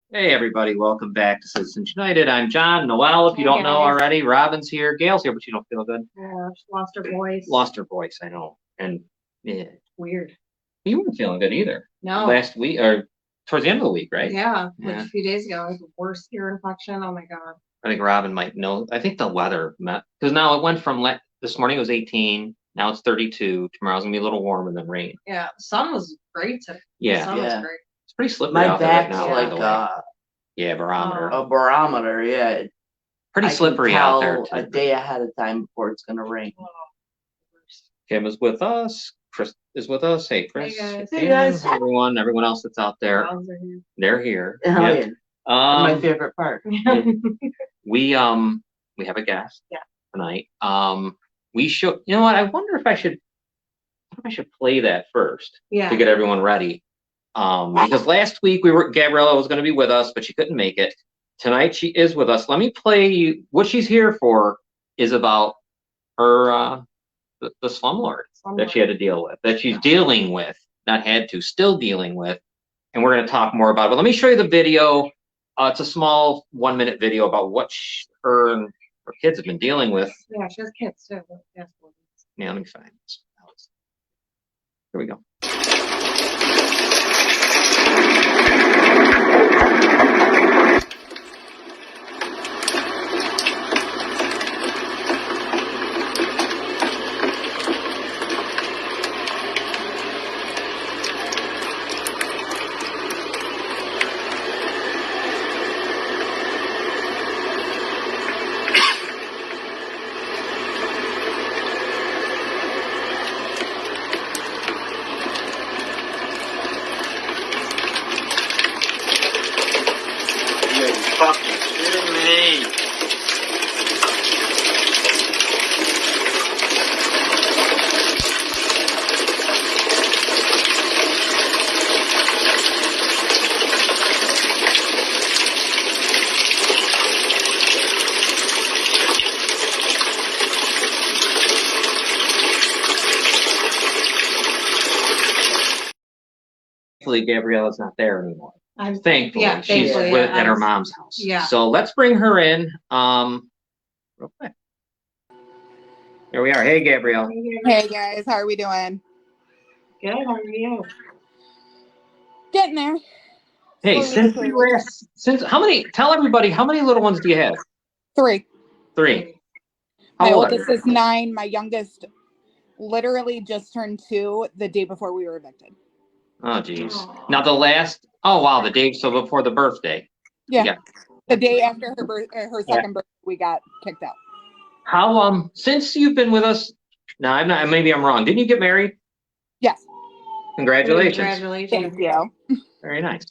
Hey everybody, welcome back to Citizens United. I'm John. Noelle, if you don't know already, Robin's here. Gail's here, but she don't feel good. Yeah, she lost her voice. Lost her voice, I know. And yeah. Weird. You weren't feeling good either. No. Last week, or towards the end of the week, right? Yeah, like a few days ago. It was the worst ear infection. Oh my God. I think Robin might know. I think the weather, because now it went from, this morning it was 18, now it's 32. Tomorrow's going to be a little warmer than rain. Yeah, the sun was great today. Yeah. The sun was great. It's pretty slippery out there right now. Like barometer. a barometer, yeah. Pretty slippery out there too. A day ahead of time before it's gonna rain. Kim is with us. Chris is with us. Hey, Chris. Hey guys. Everyone else that's out there. They're here. Hell yeah. My favorite part. We have a guest tonight. We should. You know what? I wonder if I should play that first to get everyone ready. Because last week Gabriella was going to be with us, but she couldn't make it. Tonight she is with us. Let me play you what she's here for. Is about her the slumlord that she had to deal with, that she's dealing with, not had to, still dealing with, and we're going to talk more about it. But let me show you the video. It's a small 1-minute video about what her and her kids have been dealing with. Yeah, she has kids too. Yeah, let me find this. Here we go. Thankfully, Gabriella's not there anymore. Thankfully, she's at her mom's house. Yeah. So let's bring her in. Real quick. Here we are. Hey, Gabrielle. Hey guys, how are we doing? Good. How are you? Getting there. Hey, since how many? Tell everybody, how many little ones do you have? 3. 3. My oldest is 9. My youngest literally just turned 2 the day before we were evicted. Oh, geez. Now the last. Oh, wow. The day so before the birthday. Yeah. The day after her second birthday, we got kicked out. How since you've been with us? No, I'm not. Maybe I'm wrong. Didn't you get married? Yes. Congratulations. Congratulations. Thank you. Very nice.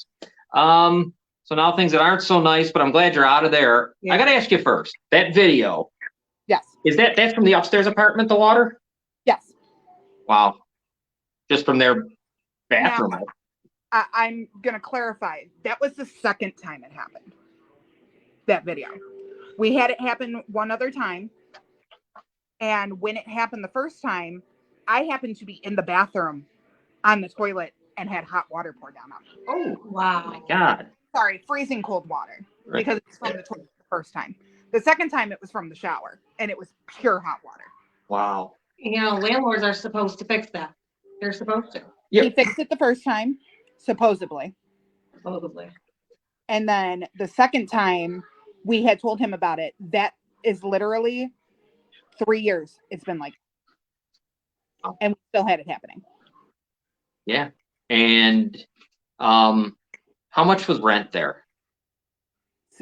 So now things that aren't so nice, but I'm glad you're out of there. Yeah. I got to ask you first. That video. Yes. Is that's from the upstairs apartment? The water. Yes. Wow. Just from their bathroom. Now, I'm gonna clarify. That was the second time it happened. That video. We had it happen one other time, and when it happened the first time, I happened to be in the bathroom on the toilet and had hot water poured down on me. Oh wow! Oh my God! Sorry, freezing cold water because it's from the toilet the first time. The second time it was from the shower, and it was pure hot water. Wow! You know, landlords are supposed to fix that. They're supposed to. Yep. He fixed it the first time, supposedly. Supposedly. And then the second time we had told him about it. That is literally 3 years. It's been like, and we still had it happening. Yeah. And how much was rent there?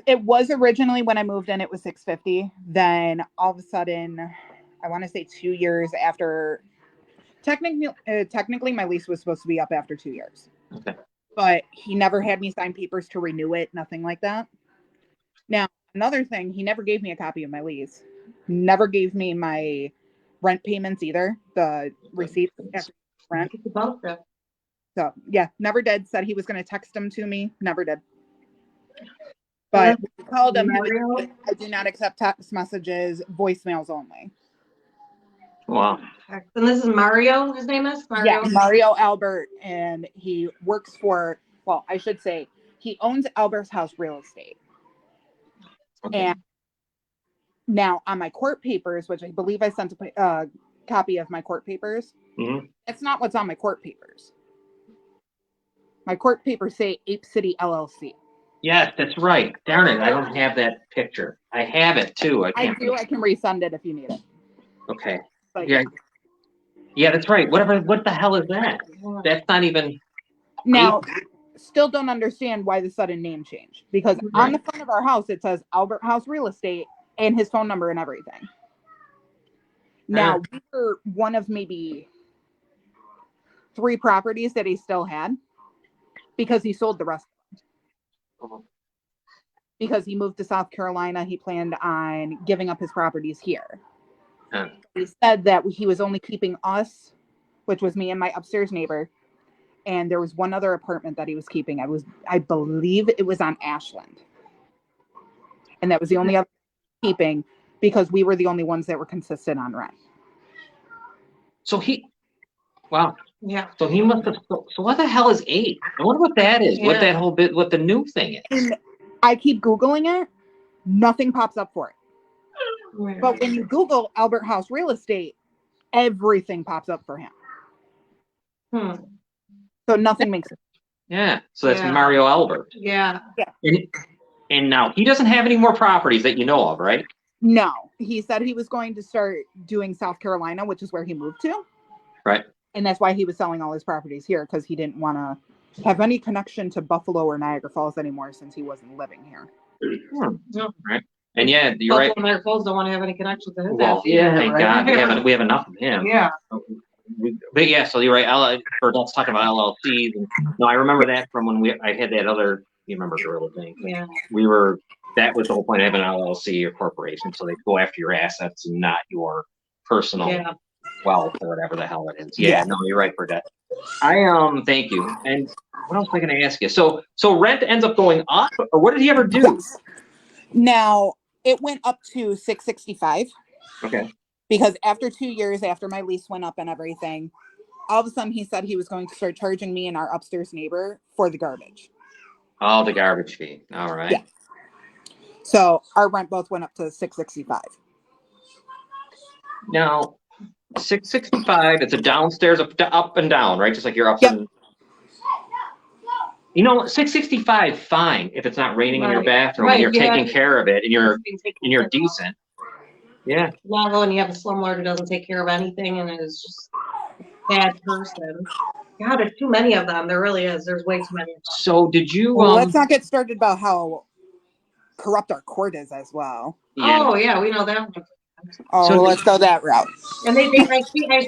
It was originally when I moved in, it was $650. Then all of a sudden, I want to say 2 years after. Technically, my lease was supposed to be up after 2 years. Okay. But he never had me sign papers to renew it. Nothing like that. Now, another thing, he never gave me a copy of my lease. Never gave me my rent payments either. The receipt after rent. So yeah, never did. Said he was going to text them to me. Never did. But we called him. I do not accept text messages, voicemails only. Wow. And this is Mario, his name is? Yeah, Mario Albert. And he works for, well, I should say, he owns Albert's House Real Estate. Okay. And now on my court papers, which I believe I sent a copy of my court papers, that's not what's on my court papers. My court papers say Ape City LLC. Yes, that's right. Darn it, I don't have that picture. I have it too. I do. I can resend it if you need it. Okay. But Yeah. Yeah, that's right. What the hell is that? That's not even. Now, still don't understand why the sudden name change. Because on the front of our house, it says Albert House Real Estate and his phone number and everything. Now, we were one of maybe 3 properties that he still had because he sold the rest of them. Because he moved to South Carolina, he planned on giving up his properties here. He said that he was only keeping us, which was me and my upstairs neighbor, and there was one other apartment that he was keeping. I believe it was on Ashland, and that was the only other keeping because we were the only ones that were consistent on rent. So wow. Yeah. So he must have. So what the hell is Ape? I wonder what that is. Yeah. What that whole bit? What the new thing is? And I keep Googling it. Nothing pops up for it. But when you Google Albert House Real Estate, everything pops up for him. So nothing makes sense. Yeah. So that's Mario Albert. Yeah. And now he doesn't have any more properties that you know of, right? No. He said he was going to start doing South Carolina, which is where he moved to. Right. And that's why he was selling all his properties here, because he didn't want to have any connection to Buffalo or Niagara Falls anymore since he wasn't living here. Right. And yeah, you're right. Niagara Falls don't want to have any connection to his house. Yeah, thank God. We have enough of him. Yeah. But yeah, so you're right. Let's talk about LLCs. And, no, I remember that from when I had that other, you remember Gorilla thing. Yeah. That was the whole point of having an LLC or corporation. So they go after your assets and not your personal wealth or whatever the hell it is. Yeah, no, you're right for that. Thank you. And what else was I going to ask you? So rent ends up going up, or what did he ever do? Yes. Now it went up to $665. Okay. Because after 2 years after my lease went up and everything, all of a sudden he said he was going to start charging me and our upstairs neighbor for the garbage. Oh, the garbage fee. All right. Yeah. So our rent both went up to $665. Now, $665. It's a downstairs up and down, right? Just like you're up and. You know, $665, fine if it's not raining in your bathroom and you're taking care of it and you're decent. Yeah. Not when you have a slumlord who doesn't take care of anything and is just a bad person. God, there's too many of them. There really is. There's way too many of them. So did you? Let's not get started about how corrupt our court is as well. Yeah. Oh yeah, we know that one. Oh, so let's go that route. And I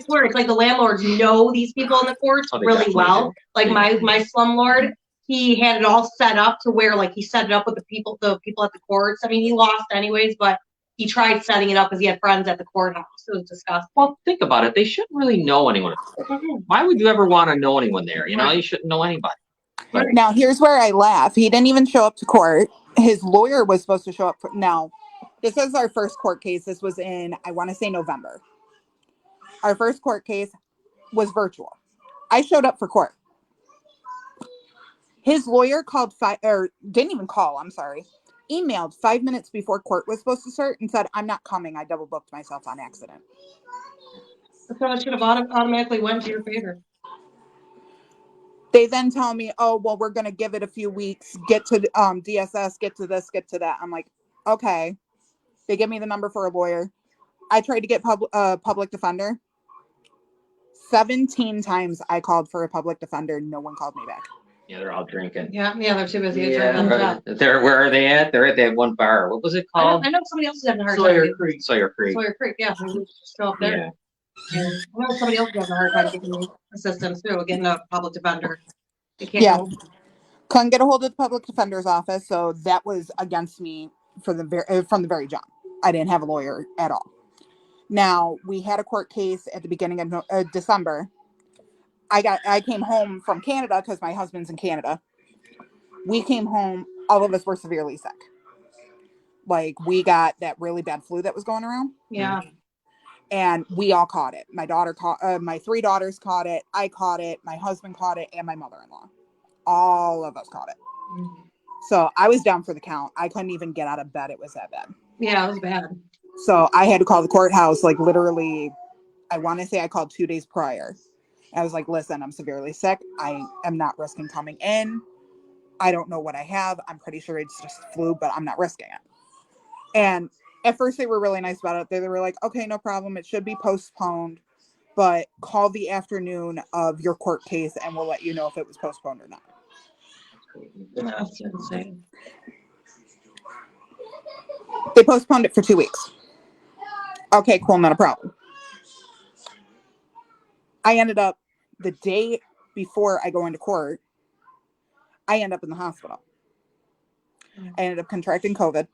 swear, it's like the landlords know these people in the courts really well. Like my slumlord, he had it all set up to where like he set it up with the people at the courts. I mean, he lost anyways, but he tried setting it up because he had friends at the courthouse. It was disgusting. Well, think about it. They shouldn't really know anyone. Why would you ever want to know anyone there? You know, you shouldn't know anybody. But now, here's where I laugh. He didn't even show up to court. His lawyer was supposed to show up. Now, this is our first court case. This was in, I want to say, November. Our first court case was virtual. I showed up for court. His lawyer didn't even call, I'm sorry. Emailed 5 minutes before court was supposed to start and said, I'm not coming. I double booked myself on accident. So it should have automatically went to your favor. They then tell me, oh, well, we're going to give it a few weeks, get to DSS, get to this, get to that. I'm like, okay. They give me the number for a lawyer. I tried to get public defender. 17 times I called for a public defender. No one called me back. Yeah, they're all drinking. Yeah, they're too busy Yeah. drinking on the job. Where are they at? They're at that one bar. What was it called? I know somebody else is having a hard Sawyer time. Creek. Sawyer Creek. Sawyer Creek, yeah. Maybe we should just go up there. Yeah. And I know somebody else is having a hard time getting assistance too, getting a public defender. They can't Yeah. go. Couldn't get a hold of the public defender's office, so that was against me from the very jump. I didn't have a lawyer at all. Now, we had a court case at the beginning of December. I came home from Canada because my husband's in Canada. We came home, all of us were severely sick. Like, we got that really bad flu that was going around. Yeah. And we all caught it. My daughter my 3 daughters caught it. I caught it. My husband caught it, and my mother-in-law. All of us caught it. Mm-hmm. So I was down for the count. I couldn't even get out of bed. It was that bad. Yeah, it was bad. So I had to call the courthouse, like, literally, I want to say I called 2 days prior. I was like, listen, I'm severely sick. I am not risking coming in. I don't know what I have. I'm pretty sure it's just flu, but I'm not risking it. And at first they were really nice about it. They were like, okay, no problem. It should be postponed, but call the afternoon of your court case and we'll let you know if it was postponed or not. That's insane. They postponed it for 2 weeks. Okay, cool, not a problem. I ended up, the day before I go into court, I end up in the hospital. I ended up contracting COVID,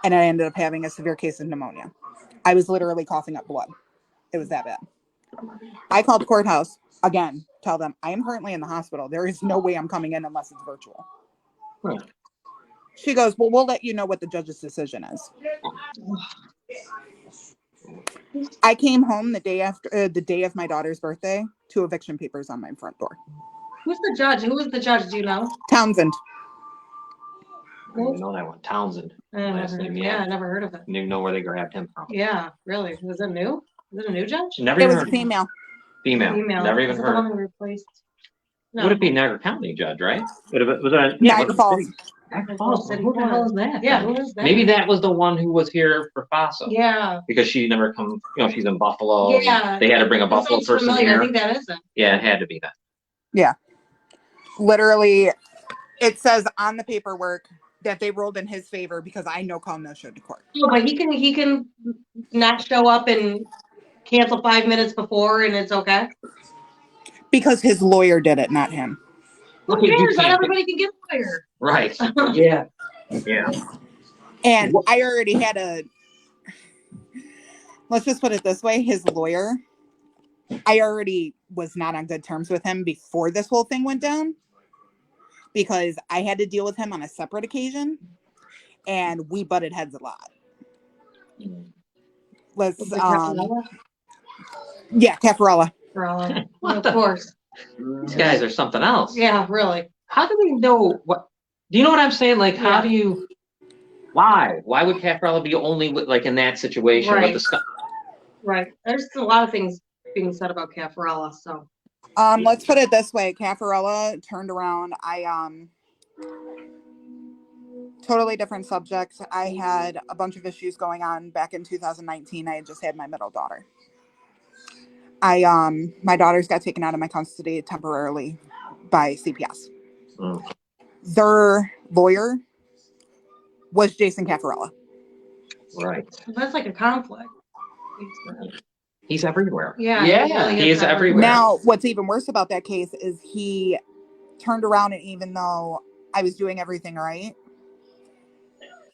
and I ended up having a severe case of pneumonia. I was literally coughing up blood. It was that bad. I called the courthouse, again, tell them, I am currently in the hospital. There is no way I'm coming in unless it's virtual. Huh. She goes, well, we'll let you know what the judge's decision is. I came home the day after the day of my daughter's birthday, 2 eviction papers on my front door. Who's the judge? Who was the judge? Do you know? Townsend. I didn't even know that one. Townsend. Last name, Yeah, I never heard of it. Didn't even know where they grabbed him from. Yeah, really. Was it new? Is it a new judge? Never It even was a heard. female. Female. Never even Is it heard. the one who replaced? No. Would it be Niagara County judge, right? Was it? Niagara Falls. Niagara Falls. Who the hell is that? Yeah, who is that? Maybe that was the one who was here for FASA. Yeah. Because she never come, she's in Buffalo. Yeah. They had to bring a Buffalo Sounds person familiar. here. I think that is it. Yeah, it had to be that. Yeah. Literally, it says on the paperwork that they ruled in his favor because I no call, no show to court. Oh, but he can not show up and cancel 5 minutes before and it's okay? Because his lawyer did it, not him. Who cares? Not everybody can get a lawyer. Right. Yeah. Yeah. And I already had let's just put it this way, his lawyer, I already was not on good terms with him before this whole thing went down because I had to deal with him on a separate occasion and we butted heads a lot. Yeah, Cafarella. Of course. These guys are something else. Yeah, really. How do we know what? Do you know what I'm saying? Like, how do you? Why? Why would Cafarella be only like in that situation with the stuff? Right. There's a lot of things being said about Cafarella. So. Let's put it this way. Cafarella turned around. Totally different subject. I had a bunch of issues going on back in 2019. I had just had my middle daughter. My daughters got taken out of my custody temporarily by CPS. Their lawyer was Jason Cafarella. Right. That's like a conflict. He's everywhere. Yeah. Yeah. He He is everywhere. Now, what's even worse about that case is he turned around and even though I was doing everything right,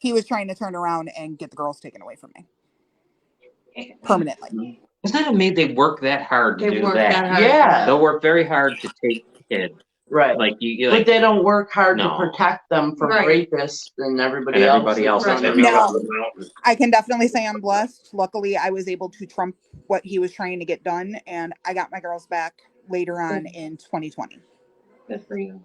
he was trying to turn around and get the girls taken away from me permanently. Isn't that amazing? They work that hard to do that. Hard. Yeah. They'll work very hard to take kids. Right. Like you But like, they don't work hard No. to protect them from rapists and everybody else. Right. Now, I can definitely say I'm blessed. Luckily, I was able to trump what he was trying to get done, and I got my girls back later on in 2020. Good for you.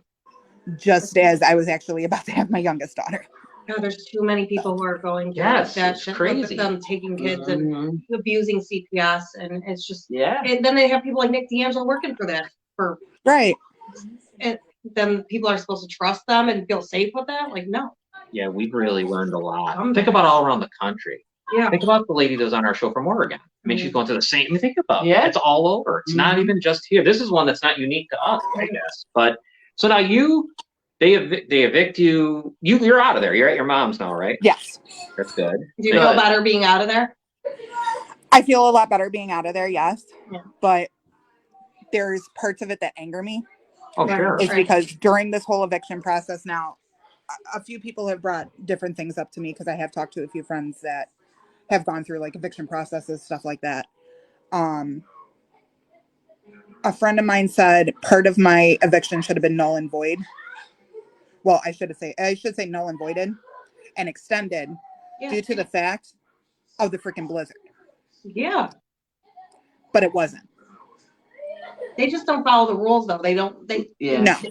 Just as I was actually about to have my youngest daughter. No, there's too many people who are going through Yes, that it's shit, crazy. with them taking kids and abusing CPS, and it's just Yeah. And then they have people like Nick D'Angelo working for that. Right. And then people are supposed to trust them and feel safe with that. Like, no. yeah, we've really learned a lot. Think about all around the country. Yeah. Think about the lady that was on our show from Oregon. I mean, she's going to the same. I mean, think about it. Yeah. It's all over. It's not even just here. This is one that's not unique to us, I guess. But So now they evict you. You're out of there. You're at your mom's now, right? Yes. That's good. Do you feel better being out of there? I feel a lot better being out of there, yes. Yeah. But there's parts of it that anger me. Oh, sure. It's because during this whole eviction process now, a few people have brought different things up to me because I have talked to a few friends that have gone through like eviction processes, stuff like that. A friend of mine said part of my eviction should have been null and void. Well, I should say null and voided and extended due to the fact of the freaking blizzard. Yeah. But it wasn't. They just don't follow the rules though. They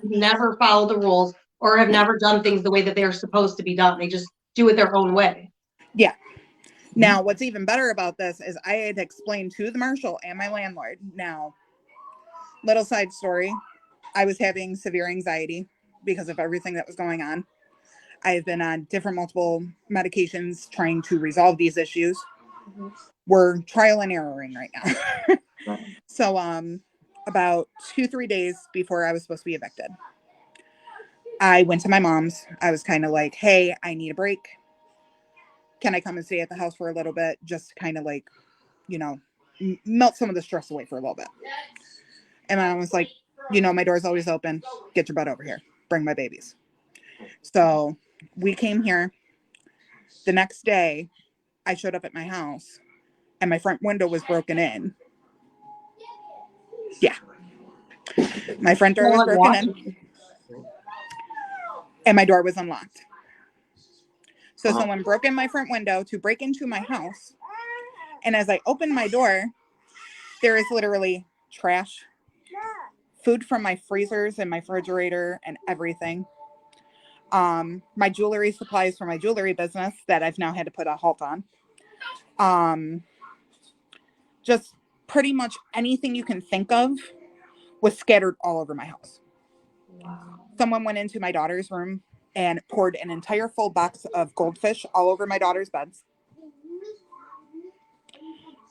never follow the rules or have never done things the way that they're supposed to be done. They just do it their own way. Yeah. Now, what's even better about this is I had explained to the marshal and my landlord. Now, little side story. I was having severe anxiety because of everything that was going on. I've been on multiple medications trying to resolve these issues. Mm-hmm. We're trial and erroring right now. Right. So, about 2-3 days before I was supposed to be evicted, I went to my mom's. I was kind of like, hey, I need a break. Can I come and stay at the house for a little bit? Just kind of like, melt some of the stress away for a little bit. And I was like, my door's always open. Get your butt over here. Bring my babies. So we came here. The next day, I showed up at my house and my front window was broken in. Yeah. My front door was broken in. And my door was unlocked. So someone broke in my front window to break into my house. And as I opened my door, there is literally trash, food from my freezers and my refrigerator and everything. My jewelry supplies for my jewelry business that I've now had to put a halt on. Just pretty much anything you can think of was scattered all over my house. Wow. Someone went into my daughter's room and poured an entire full box of goldfish all over my daughter's beds.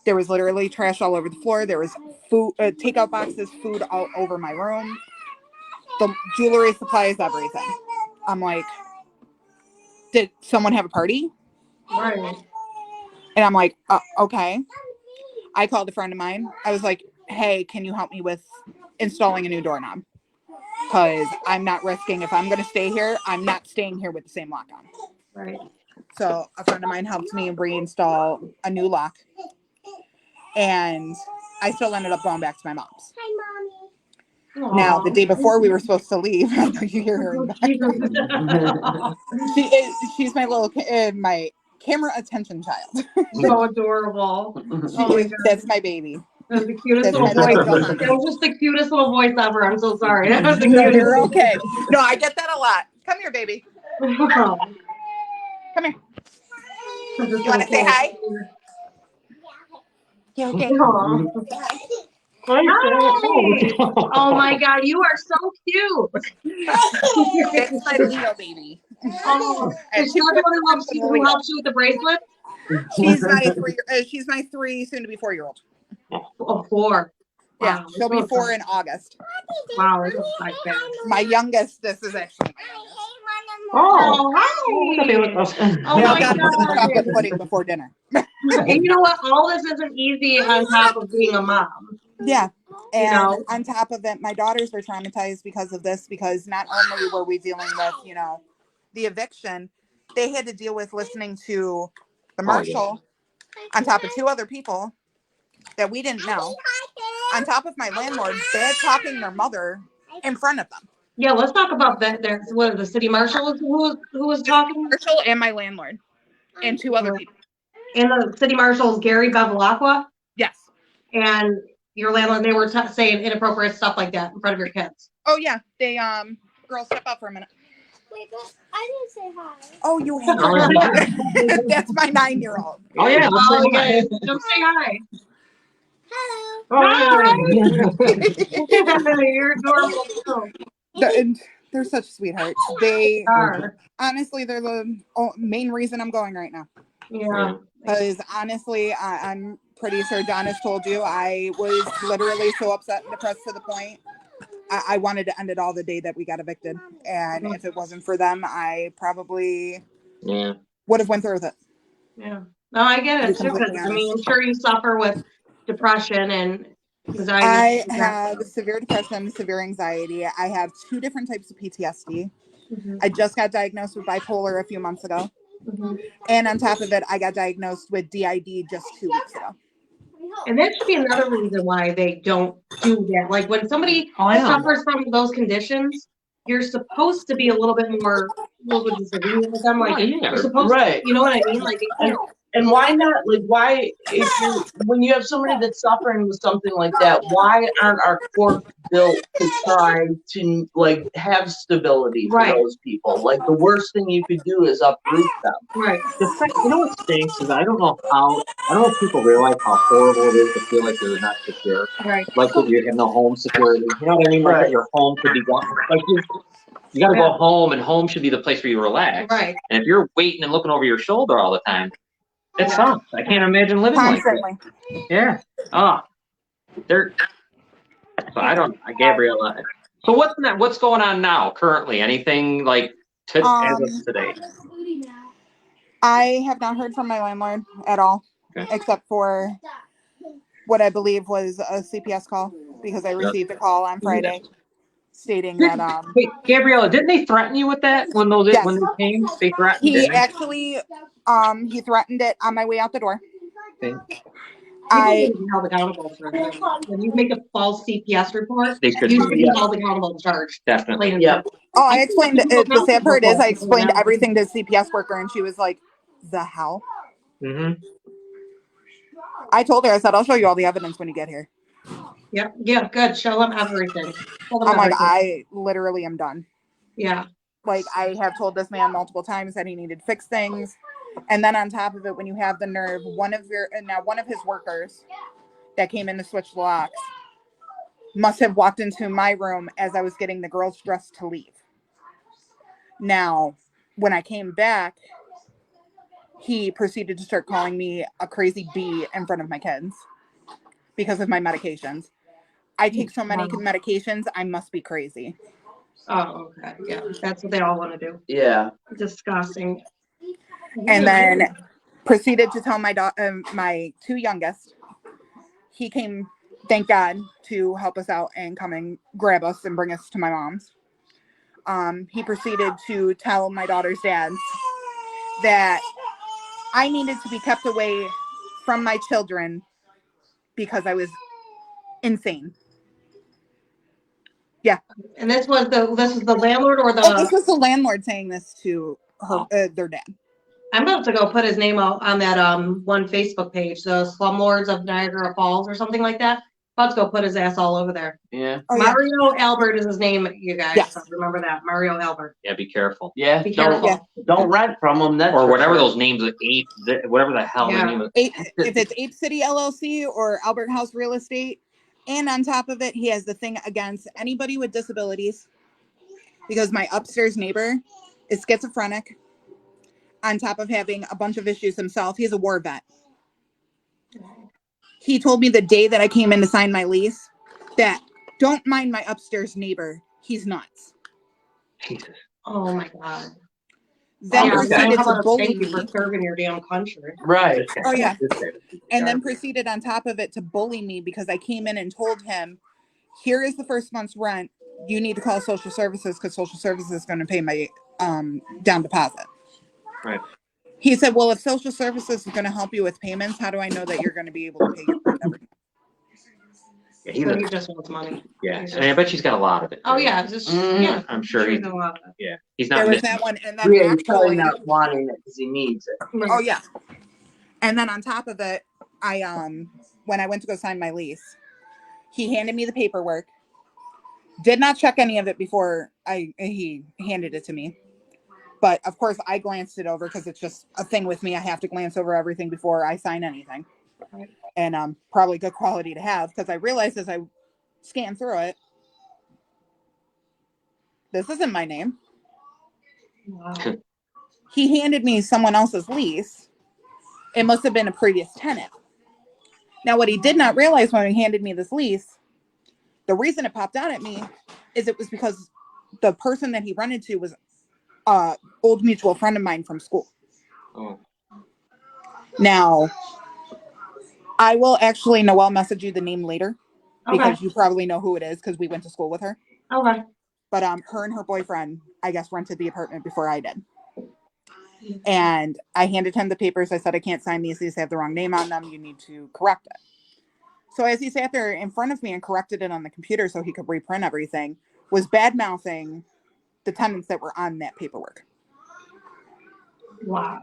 There was literally trash all over the floor. There was food, takeout boxes, food all over my room. The jewelry supplies, everything. I'm like, did someone have a party? Right. And I'm like, okay. I called a friend of mine. I was like, hey, can you help me with installing a new doorknob? Because I'm not risking, if I'm going to stay here, I'm not staying here with the same lock on. Right. So a friend of mine helped me reinstall a new lock. And I still ended up going back to my mom's. Hi, Mommy. Aww. Now, the day before we were supposed to leave, I know you hear her in the back. She's my little, my camera attention child. So adorable. That's my baby. That was the cutest little voice. That was just the cutest little voice ever. I'm so sorry. That was the cutest. You're okay. No, I get that a lot. Come here, baby. Come here. You want to say hi? You okay? Hi. Oh my God, you are so cute. That's my Leo baby. Oh, is she the one who helps you with the bracelet? She's my 3, soon to be 4-year-old. Oh, 4. Yeah, wow. She'll be 4 in August. Wow, it looks like that. My youngest, this is actually my youngest. Oh, hi. Oh my God. The chocolate pudding before dinner. And you know what? All this isn't easy on top of being a mom. Yeah. And on top of it, my daughters were traumatized because of this, because not only were we dealing with, the eviction, they had to deal with listening to the marshal on top of 2 other people that we didn't know, on top of my landlord bad talking their mother in front of them. Yeah, let's talk about that. There's the city marshal who was talking. Marshal and my landlord and 2 other people. And the city marshal is Gary Bevilacqua. Yes. And your landlord, they were saying inappropriate stuff like that in front of your kids. Oh yeah, they girls, step up for a minute. Wait, but I didn't say hi. Oh, you have. That's my 9-year-old. Oh yeah. Okay. Don't say hi. Hello. Hi. You're adorable too. They're such sweethearts. They are. Honestly, they're the main reason I'm going right now. Yeah. Because honestly, I'm pretty sure Don has told you, I was literally so upset and depressed to the point I wanted to end it all the day that we got evicted, and if it wasn't for them, I probably would have went through with it. Yeah. No, I get it too. Because I mean, I'm sure you suffer with depression and anxiety. I have severe depression, severe anxiety. I have 2 different types of PTSD. Mm-hmm. I just got diagnosed with bipolar a few months ago. Mm-hmm. And on top of it, I got diagnosed with DID just 2 weeks ago. And that should be another reason why they don't do that. Like when somebody suffers from those conditions, you're supposed to be a little bit more, what would you say, lenient with them? Like you're supposed to, you know what I mean? Like and why not? Like why, if you when you have somebody that's suffering with something like that, why aren't our courts built to try to like have stability for those people? Like the worst thing you could do is uproot them. Right. You know what stinks is I don't know if people realize how horrible it is to feel like you're not secure. Right. Like that you have no home security. You know what I mean? Like that your home could be gone. Like you got to go home, and home should be the place where you relax. Right. And if you're waiting and looking over your shoulder all the time, it sucks. I can't imagine living like that. Yeah. Oh, so Gabriella. So what's going on now currently? Anything like as of today? I have not heard from my landlord at all, except for what I believe was a CPS call, because I received a call on Friday stating that Wait, Gabriella, didn't they threaten you with that when they came? They threatened. He actually he threatened it on my way out the door. Okay. I held accountable for it. When you make a false CPS report, you should be held accountable and charged. Definitely. Yeah. Oh, I explained it. The sad part is I explained everything to the CPS worker, and she was like, "The hell?" Mm-hmm. I told her, I said, "I'll show you all the evidence when you get here." Yep. Yeah. Good. Show them everything. I'm like, I literally am done. Yeah. Like I have told this man multiple times that he needed to fix things. And then on top of it, when you have the nerve, one of his workers that came in to switch the locks must have walked into my room as I was getting the girls dressed to leave. Now, when I came back, he proceeded to start calling me a crazy bee in front of my kids because of my medications. I take so many medications, I must be crazy. Oh, okay. Yeah. That's what they all want to do. Yeah. Disgusting. And then proceeded to tell my 2 youngest. He came, thank God, to help us out and come and grab us and bring us to my mom's. He proceeded to tell my daughter's dads that I needed to be kept away from my children because I was insane. Yeah. And this was the landlord or the? Oh, this was the landlord saying this to her, their dad. I'm about to go put his name out on that one Facebook page, the Slumlords of Niagara Falls or something like that. About to go put his ass all over there. Yeah. Oh, Mario Albert is his name, you guys. Yes. So remember that, Mario Albert. Yeah, be careful. Yeah. Be careful. Don't rent from them. That's Or whatever those names, whatever the hell the name of. If it's Ape City LLC or Albert House Real Estate, and on top of it, he has the thing against anybody with disabilities, because my upstairs neighbor is schizophrenic. On top of having a bunch of issues himself, he's a war vet. He told me the day that I came in to sign my lease that don't mind my upstairs neighbor. He's nuts. Jesus. Oh my God. Then proceeded to bully thank you me. for serving your damn country. right. Oh yeah. And then proceeded on top of it to bully me because I came in and told him, here is the first month's rent. You need to call social services because social services is going to pay my down deposit. Right. He said, well, if social services is going to help you with payments, how do I know that you're going to be able to pay your rent every month? Yeah, He just wants money. Yeah, and I bet she's got a lot of it. Oh yeah, just yeah. I'm sure he's a lot of it. Yeah, he's not. There was missing. that one, and then Yeah, he's probably actually, not wanting it because he needs it. oh yeah, and then on top of it, I when I went to go sign my lease, he handed me the paperwork. Did not check any of it before he handed it to me. But of course, I glanced it over because it's just a thing with me. I have to glance over everything before I sign anything. Right. And probably good quality to have because I realized as I scanned through it, this isn't my name. Wow. He handed me someone else's lease. It must have been a previous tenant. Now, what he did not realize when he handed me this lease, the reason it popped out at me is it was because the person that he rented to was a old mutual friend of mine from school. Oh. Now, I will actually, Noelle, message you the name later because you probably know who it is because we went to school with her. Okay. But her and her boyfriend, I guess, rented the apartment before I did. And I handed him the papers. I said, I can't sign these have the wrong name on them. You need to correct it. So as he sat there in front of me and corrected it on the computer so he could reprint everything, was bad-mouthing the tenants that were on that paperwork. Wow.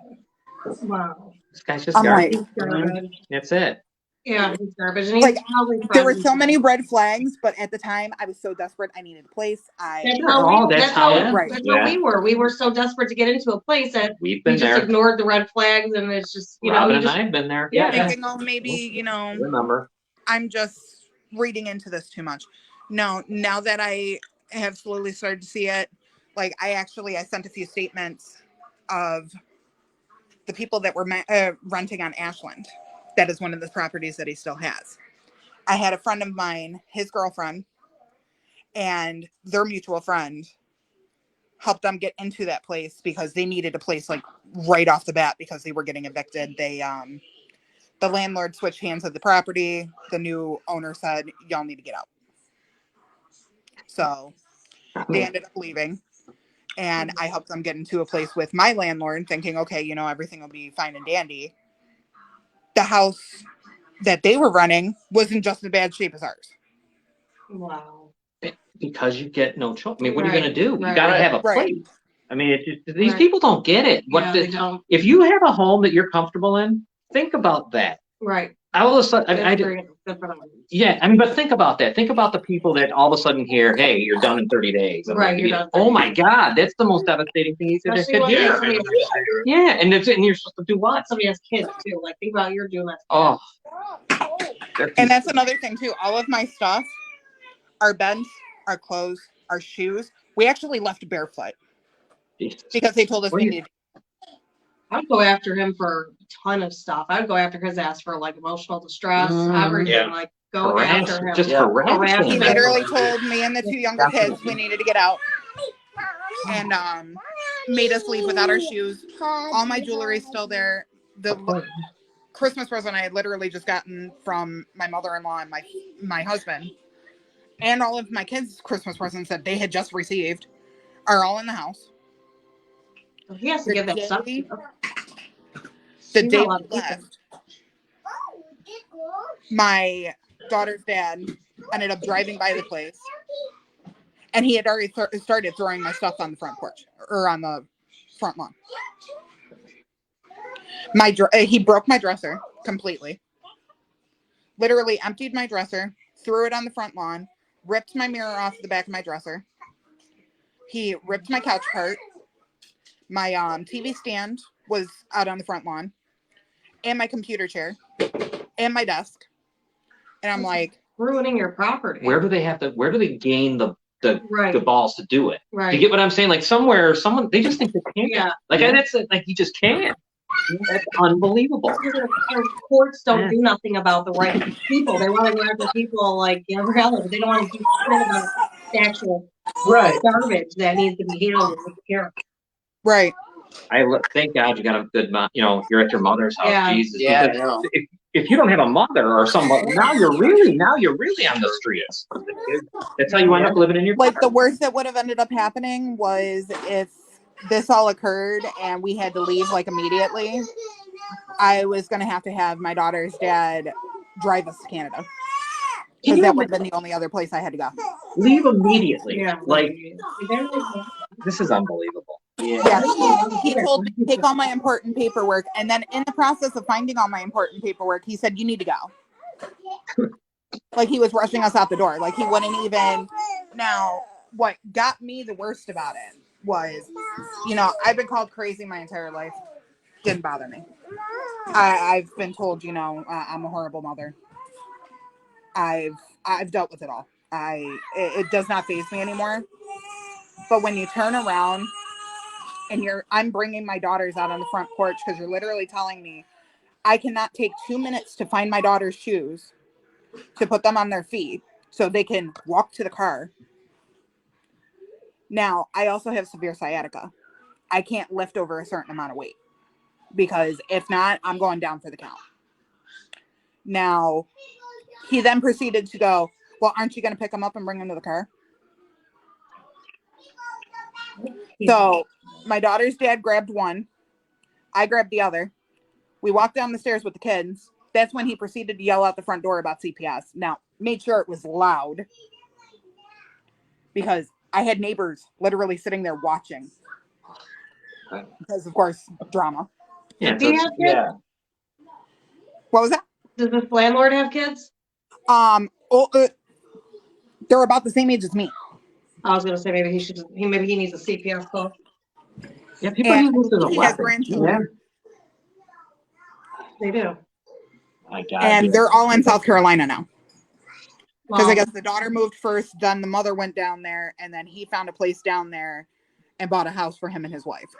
Wow. This guy's just garbage. That's it. Yeah, he's garbage. And he's Like, there were so many red flags, but at the time, I was so desperate. I needed a place. That's how we were. We were so desperate to get into a place that we just ignored the red flags, and it's just, Robin and I have been there. Yeah. Thinking, oh, maybe, remember. I'm just reading into this too much. No, now that I have slowly started to see it, like, I sent a few statements of the people that were renting on Ashland. That is one of the properties that he still has. I had a friend of mine, his girlfriend, and their mutual friend helped them get into that place because they needed a place like right off the bat because they were getting evicted. They, the landlord switched hands of the property. The new owner said, y'all need to get out. So they ended up leaving. And I helped them get into a place with my landlord thinking, okay, everything will be fine and dandy. The house that they were running wasn't just in bad shape as ours. Wow. Because you get no choice. I mean, what are you going to do? You got to have a place. I mean, these people don't get it. If you have a home that you're comfortable in, think about that. Right. All of a sudden, but think about that. Think about the people that all of a sudden hear, "Hey, you're done in 30 days." Oh my God, that's the most devastating thing you could hear. Yeah, and you're supposed to do what? Somebody has kids too. Like, think about you're doing that. Oh. And that's another thing too. All of my stuff, our beds, our clothes, our shoes, we actually left barefoot because they told us we needed. I'd go after him for a ton of stuff. I'd go after his ass for like emotional distress, everything. Yeah. Like, go after him. Just harass. He literally told me and the two younger kids we needed to get out, and made us leave without our shoes. All my jewelry's still there. The Christmas present I had literally just gotten from my mother-in-law and my husband, and all of my kids' Christmas presents that they had just received are all in the house. He has to give that stuff. The day we left, my daughter's dad ended up driving by the place, and he had already started throwing my stuff on the front porch or on the front lawn. He broke my dresser completely. Literally emptied my dresser, threw it on the front lawn, ripped my mirror off the back of my dresser. He ripped my couch apart. My TV stand was out on the front lawn, and my computer chair, and my desk. And I'm like, ruining your property. Where do they gain the balls to do it? Right. You get what I'm saying? Like someone, they just think they can't. Yeah. That's like you just can't. That's unbelievable. Our courts don't do nothing about the right people. They want to go after people like Gabriella, but they don't want to do shit about the actual garbage that needs to be handled with care. Right. Thank God you got a good mom. You're at your mother's house. Yeah. Jesus. Yeah. If you don't have a mother or somebody, now you're really on the streets. That's how you end up living in your. Like the worst that would have ended up happening was if this all occurred and we had to leave like immediately, I was going to have my daughter's dad drive us to Canada. Because that would have been the only other place I had to go. Leave immediately. Yeah. Like, this is unbelievable. Yeah. He told me to take all my important paperwork. And then in the process of finding all my important paperwork, he said, you need to go. Like he was rushing us out the door. Like he wouldn't even. Now, what got me the worst about it was, I've been called crazy my entire life. Didn't bother me. I've been told, I'm a horrible mother. I've dealt with it all. It does not faze me anymore. But when you turn around and I'm bringing my daughters out on the front porch because you're literally telling me I cannot take 2 minutes to find my daughter's shoes to put them on their feet so they can walk to the car. Now, I also have severe sciatica. I can't lift over a certain amount of weight because if not, I'm going down for the count. Now, he then proceeded to go, well, aren't you going to pick him up and bring him to the car? So my daughter's dad grabbed one. I grabbed the other. We walked down the stairs with the kids. That's when he proceeded to yell out the front door about CPS. Now, made sure it was loud because I had neighbors literally sitting there watching. Because, of course, drama. Yeah, do you have kids? Yeah. What was that? Does this landlord have kids? They're about the same age as me. I was gonna say maybe he needs a CPS call. Yeah, people And use this as a he has weapon. grandchildren. They do. My God. And they're all in South Carolina now. Because I Well, guess the daughter moved first, then the mother went down there, and then he found a place down there and bought a house for him and his wife.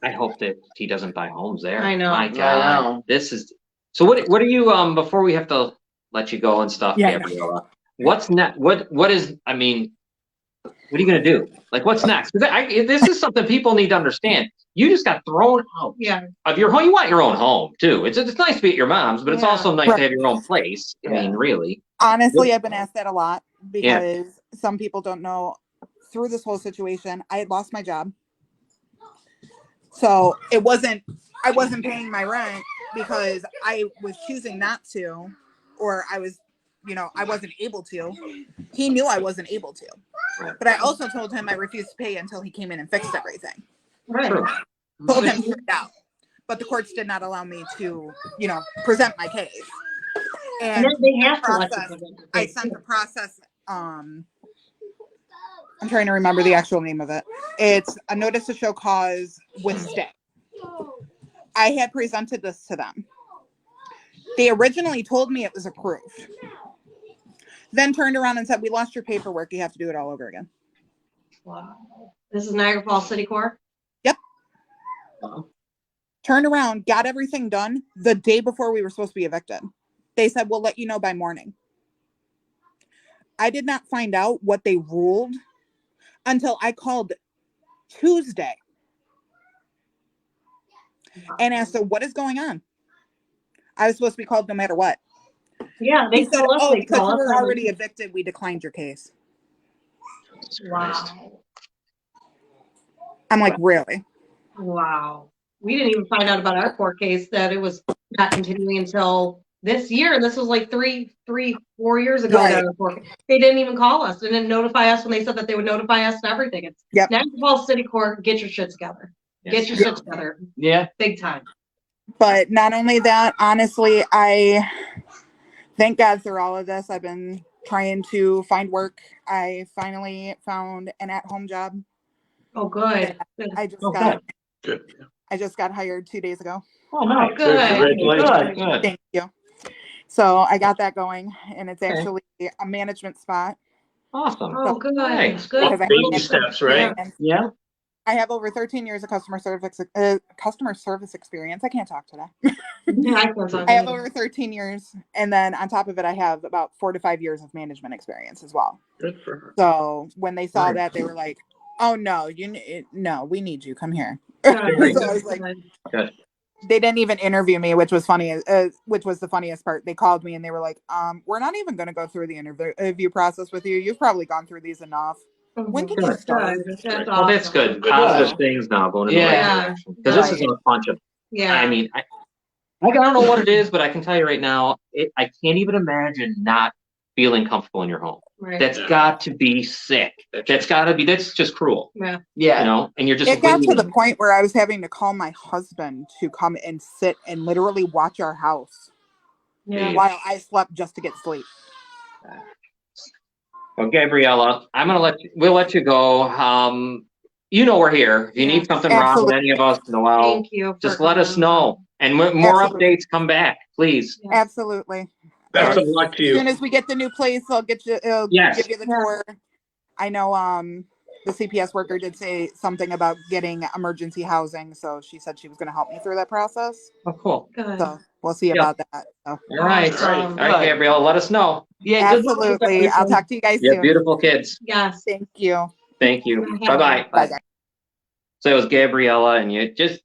I hope that he doesn't buy homes there. I know. My I God. know. This is so what are you before we have to let you go and stuff, Yeah, I know. Gabriella? What's next? What is I mean, what are you gonna do? Like what's next? Because this is something people need to understand. You just got thrown out of your home. You want your own home too. It's nice to be at your mom's, but it's also nice to have your own place. I mean, really. Honestly, I've been asked that a lot because some people don't know through this whole situation, I had lost my job. So I wasn't paying my rent because I was choosing not to, or I was, I wasn't able to. He knew I wasn't able to. Right. But I also told him I refused to pay until he came in and fixed everything. right. True. Told him straight out. But the courts did not allow me to, present my case. And they have to let you present your I case, sent too. the process. I'm trying to remember the actual name of it. It's a notice to show cause with stay. I had presented this to them. They originally told me it was approved. Then turned around and said, we lost your paperwork. You have to do it all over again. Wow. This is Niagara Falls City Court? Yep. Uh-oh. Turned around, got everything done the day before we were supposed to be evicted. They said, we'll let you know by morning. I did not find out what they ruled until I called Tuesday and asked her, what is going on? I was supposed to be called no matter what. Yeah, they said, told us. because you were already evicted, we declined your case. Wow. I'm like, really? Wow. We didn't even find out about our court case that it was not continuing until this year. And this was like 4 years ago. Right. That our court, they didn't even call us. They didn't notify us when they said that they would notify us and everything. It's Niagara Falls City Court. Get your shit together. Get your shit together. Yeah. Big time. But not only that, honestly, I thank God through all of this. I've been trying to find work. I finally found an at-home job. Oh, good. I just got hired 2 days ago. Oh, nice. Good. Congratulations. Good. Thank you. So I got that going, and it's actually a management spot. Awesome. Oh, good. Nice. Good. Baby steps, right? Yeah. I have over 13 years of customer service experience. I can't talk today. I have over 13 years, and then on top of it, I have about 4 to 5 years of management experience as well. Good for her. So when they saw that, they were like, "Oh no, we need you. Come here." So I was like, Good. they didn't even interview me, which was funny. Which was the funniest part. They called me and they were like, "We're not even going to go through the interview process with you. You've probably gone through these enough. When can you start?" That's Well, that's good. Positive things now going in the right direction. Because this is a bunch of. I mean, I don't know what it is, but I can tell you right now, I can't even imagine not feeling comfortable in your home. Right. That's got to be sick. That's just cruel. Yeah. Yeah. And you're just. It got to the point where I was having to call my husband to come and sit and literally watch our house while I slept just to get sleep. Well, Gabriella, we'll let you go. We're here. If you need something wrong with any of us, Noelle, Thank you. just let us know. And more updates come back, please. Absolutely. Best of luck to As you. soon as we get the new place, I'll give you the tour. I know the CPS worker did say something about getting emergency housing, so she said she was going to help me through that process. Oh, cool. Good. So we'll see about that. So. All right, Gabriella, let us know. Yeah, absolutely. I'll talk to you guys soon. Beautiful kids. Yes. Thank you. Thank you. Bye-bye. Bye. So it was Gabriella, and you just,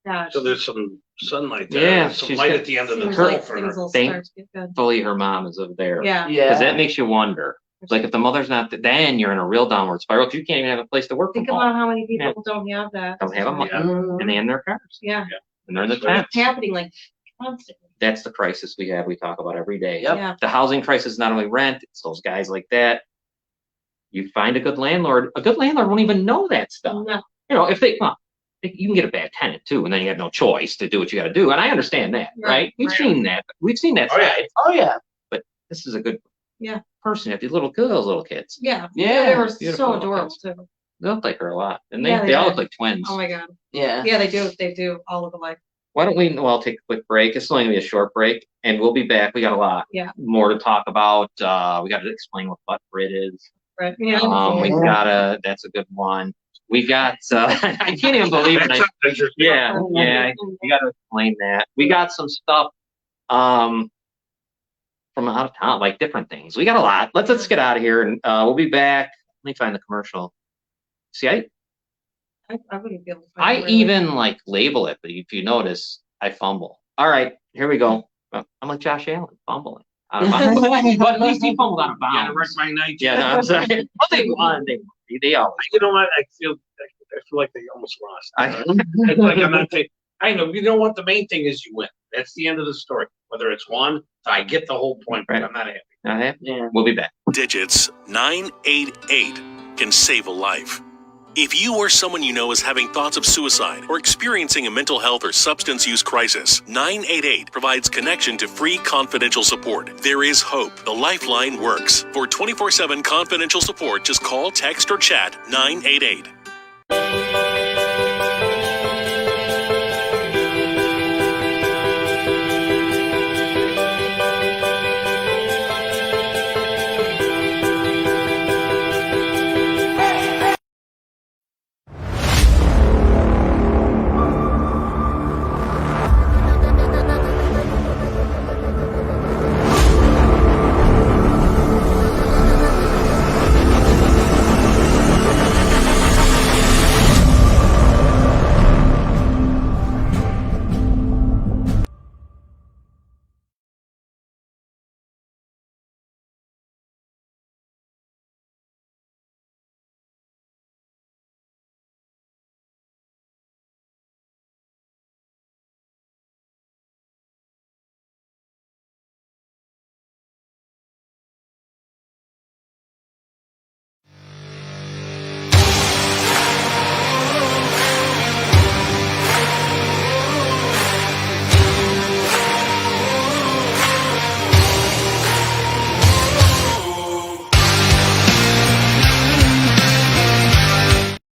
Gosh. So there's some sunlight there. Yeah, Some she's light got- at the end of the Seems tunnel like for things her. will Thank- start to get good. Fully her mom is over there. Yeah. Because that Yeah. makes you wonder. Like if the mother's not, then you're in a real downward spiral. 'Cause you can't even have a place to work Think from about home. how many people don't have that. Don't have a mother, Mhm. and they in their cars, Yeah. and they're in the That's right. tents. It's happening like constantly. That's the crisis we have. We talk about every day. Yep. Yeah. The housing crisis is not only rent; it's those guys like that. You find a good landlord. A good landlord won't even know that stuff. No. If they, well, you can get a bad tenant too, and then you have no choice to do what you got to do. And I understand that, right? We've Right. seen that. We've seen that Oh, yeah. side. Oh yeah. This is a good Yeah. person. You have these little girls, little kids. Yeah. Yeah. They were Beautiful so little adorable kids. too. They look like her a lot, and they, Yeah, they they all do. look like twins. Oh my god. Yeah. Yeah, they do. They do all look alike. Why don't we? Well, take a quick break. It's only gonna be a short break, and we'll be back. We got a lot more to talk about. We got to explain what ButtBritt is. Right. Yeah. We've got that's a good one. We got. I can't even believe it. Yeah. You got to explain that. We got some stuff. From out of town, like different things. We got a lot. Let's get out of here, and we'll be back. Let me find the commercial. See, I wouldn't be able to find I it really. even like label it, but if you notice, I fumble. All right, here we go. I'm like Josh Allen, fumbling. But at least he fumbled out of Yeah, bounds. wreck my night. Yeah, no, I'm sorry. Well, they won. They always. You know what? I feel like they almost lost. I- It's like I'm not saying. I know. You know what? The main thing is you win. That's the end of the story. Whether it's one, I get the whole point, but Right. I'm not happy. Okay, Yeah. we'll be back. Digits 988 can save a life. If you or someone you know is having thoughts of suicide or experiencing a mental health or substance use crisis, 988 provides connection to free confidential support. There is hope. The Lifeline works. For 24/7 confidential support, just call, text, or chat 988.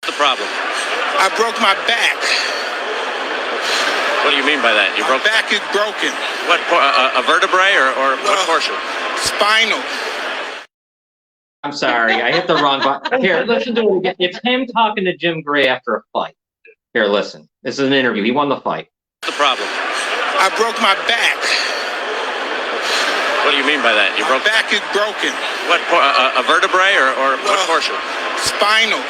The problem? I broke my back. What do you mean by that? You My broke back is broken. what? A vertebrae or what Well- portion? Spinal. I'm sorry, I hit the wrong button. Here, listen to it again. It's him talking to Jim Gray after a fight. Here, listen. This is an interview. He won the fight. The problem? I broke my back. What do you mean by that? You My broke back is broken. what? A vertebrae or what Well- portion? Spinal.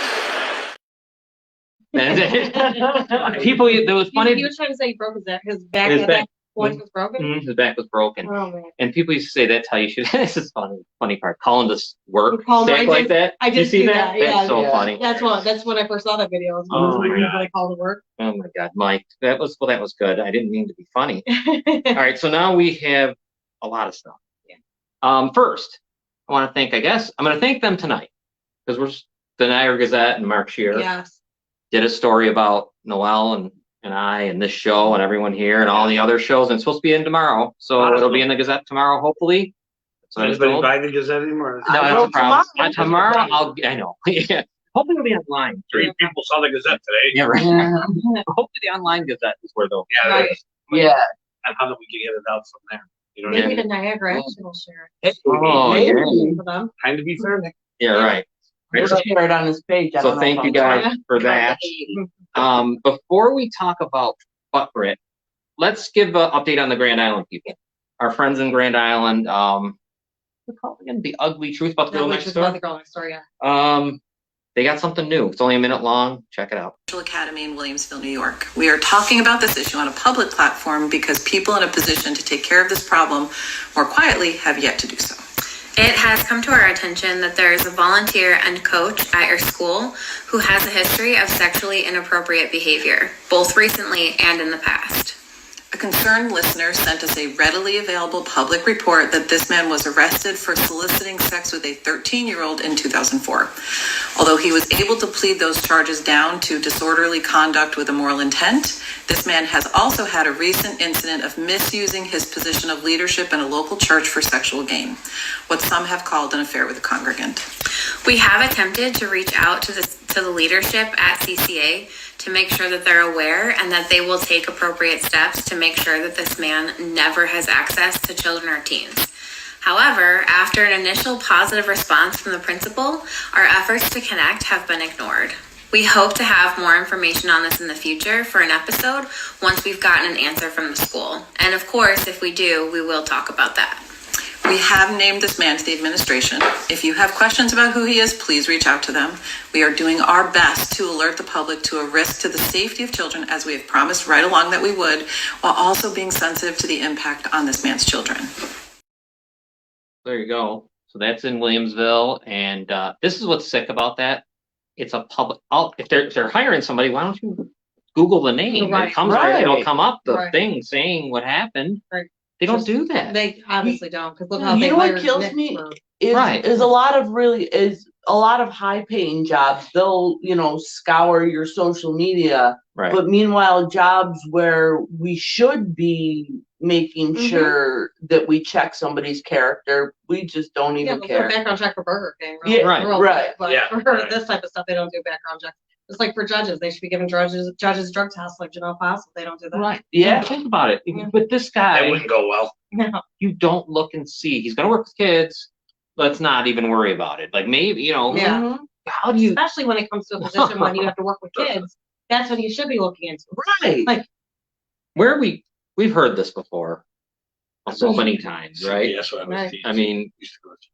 People, it was He funny. was trying to say he broke his back. His back. His That back. point was broken. His back was broken. Oh man. And people used to say that's how you should. This is funny part. Calling this work He called- sick I like did- that. I Did you did see see that? that, That's yeah. so Yeah. funny. That's when I first saw that video. Was Oh, my God. I called it work. Oh my God, Mike, that was good. I didn't mean to be funny. All right, so now we have a lot of stuff. Yeah. First, I want to thank. I guess I'm going to thank them tonight because the Niagara Gazette and Mark Shear Yes. did a story about Noel and I and this show and everyone here and all the other shows. And it's supposed to be in tomorrow, so Awesome. it'll be in the Gazette tomorrow, hopefully. That's what I was Anybody told. buy the Gazette anymore? No, that's a Well, problem. tomorrow. Tomorrow, I know. Yeah. Hopefully it'll be online. 3 people saw the Gazette today. Yeah, right. Yeah. Hopefully the online Gazette is where they'll. Yeah, Right. Yeah. and how do we can get it out from there? You know what I Maybe mean? the Niagara Action will share Oh, Maybe. yeah. for them. Time to be fair. Yeah, right. We'll share it on his page. I So don't know thank if you I'm- guys for that. Before we talk about ButtBritt, let's give an update on the Grand Island people. Our friends in Grand Island, we call it again the ugly truth about the girl next door. The girl next door, yeah. they got something new. It's only a minute long. Check it out. Academy in Williamsville, New York. We are talking about this issue on a public platform because people in a position to take care of this problem more quietly have yet to do so. It has come to our attention that there is a volunteer and coach at your school who has a history of sexually inappropriate behavior, both recently and in the past. A concerned listener sent us a readily available public report that this man was arrested for soliciting sex with a 13-year-old in 2004. Although he was able to plead those charges down to disorderly conduct with immoral intent, this man has also had a recent incident of misusing his position of leadership in a local church for sexual gain, what some have called an affair with a congregant. We have attempted to reach out to the leadership at CCA to make sure that they're aware and that they will take appropriate steps to make sure that this man never has access to children or teens. However, after an initial positive response from the principal, our efforts to connect have been ignored. We hope to have more information on this in the future for an episode once we've gotten an answer from the school. And of course, if we do, we will talk about that. We have named this man to the administration. If you have questions about who he is, please reach out to them. We are doing our best to alert the public to a risk to the safety of children, as we have promised right along that we would, while also being sensitive to the impact on this man's children. There you go. So that's in Williamsville, and this is what's sick about that. It's a public. If they're hiring somebody, why don't you Google the name? Right. It comes Right. It'll come up the Right. thing saying what happened. Right. They don't do that. They obviously don't, because look how You they know what hired kills Nick me for- is a lot of high paying jobs. They'll, scour your social media. Right. But meanwhile, jobs where we should be making Mhm. sure that we check somebody's character, we just don't Yeah, even but for a care. background check for Burger King. Yeah, right, right. But Yeah, for right. this type of stuff, they don't do background checks. It's like for judges, they should be giving judges drug tests like Janelle Fossil. They don't do that. Right. Yeah. Think about it. Yeah. But this That guy, wouldn't go well. No. you don't look and see. He's going to work with kids. Let's not even worry about it. Like maybe, Yeah. Mhm. how do you? Especially when it comes to a position when you have to work with kids. That's what you should be looking into. Right. Like, We've heard this before so many times, right? Yes, what Right. I mean,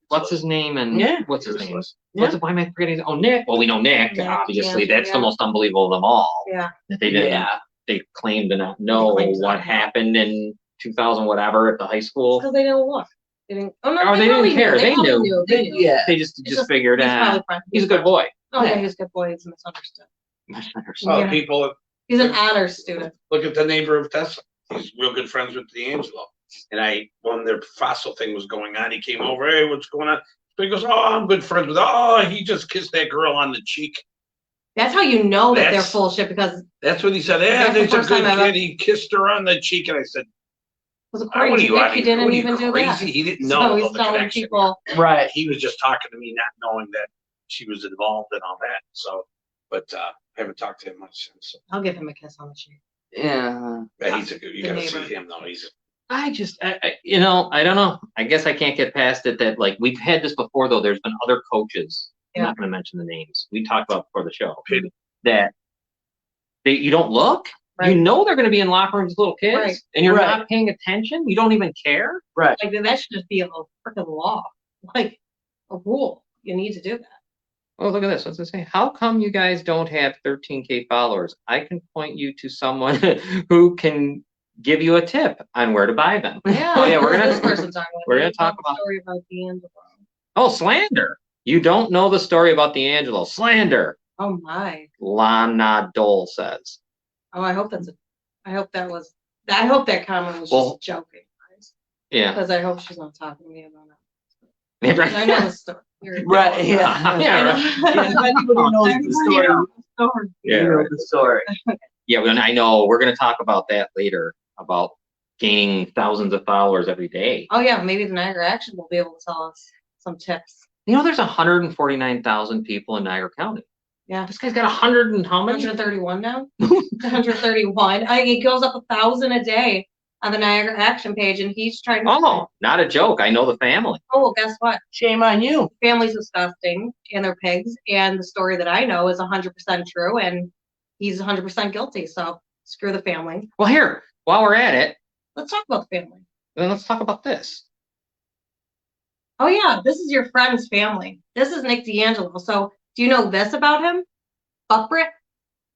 what's his name and Yeah. what's his name? Yeah. Why am I forgetting? Oh, Nick. Well, we know Nick, Nick, obviously. yeah, That's yeah. the most unbelievable of them all. yeah. That they didn't. Yeah. They claim to not know They claim to what not know. happened in 2000 whatever at the high school. Because they didn't look. They didn't. Oh no, Or they didn't probably care. knew. They probably knew. They knew. Yeah. They just It's figured he's out probably friend- he's a good boy. Oh yeah, he's a good boy. He's misunderstood. Oh, Yeah. people He's an honor student. look at the neighbor of Tessa. He's real good friends with D'Angelo. And when their fossil thing was going on, he came over. Hey, what's going on? So he goes, oh, I'm good friends with. Oh, he just kissed that girl on the cheek. That's how you know that they're That's- full of shit because That's what he said. Yeah, That's the there's a first good time I've kid. He kissed her on the cheek, and I said, because "I according want to you Nick, out of he here. didn't What are you, even do that. crazy? He didn't So know he's about the telling connection. people. Right. He was just talking to me, not knowing that she was involved and all that. So, but I haven't talked to him much since. So. I'll give him a kiss on the cheek. Yeah. But he's a good. You The gotta neighbor. see him though. He's I don't know. I guess I can't get past it that like we've had this before though. There's been other coaches. I'm Yeah. not going to mention the names. We talked about before the show Okay. that you don't look. Right. You know they're going to be in locker rooms with little kids, Right. and you're Right. not paying attention. You don't even care. Right. Like that should just be a freaking law, like a rule. You need to do that. Oh, look at this. What's it say? How come you guys don't have 13K followers? I can point you to someone who can give you a tip on where to buy them. Yeah. Oh, yeah, we're gonna- This person's talking about. we're gonna They talk told about- the story about D'Angelo. Oh, slander. You don't know the story about D'Angelo. Slander. Oh my. Lana Dole says. Oh, I hope I hope that comment was Well, just joking, guys. Yeah. Because I hope she's not talking to me about it. Yeah, 'Cause I know the story. Right. Yeah. Yeah, right. Yeah, if anybody knows the story, Yeah, you know right. the story. Yeah, well, I know. We're going to talk about that later, about gaining thousands of followers every day. Oh yeah, maybe the Niagara Action will be able to tell us some tips. You know, there's 149,000 people in Niagara County. Yeah. This guy's got 100 and how many? 131 now? 131. It goes up 1,000 a day on the Niagara Action page, and he's trying to. Oh, not a joke. I know the family. Oh, well, guess what? Shame on you. Family's disgusting, and they're pigs, and the story that I know is 100% true, and he's 100% guilty, so screw the family. Well, here, while we're at it, Let's talk about the family. then let's talk about this. Oh, yeah, this is your friend's family. This is Nick D'Angelo. So Do you know this about him? ButtBritt?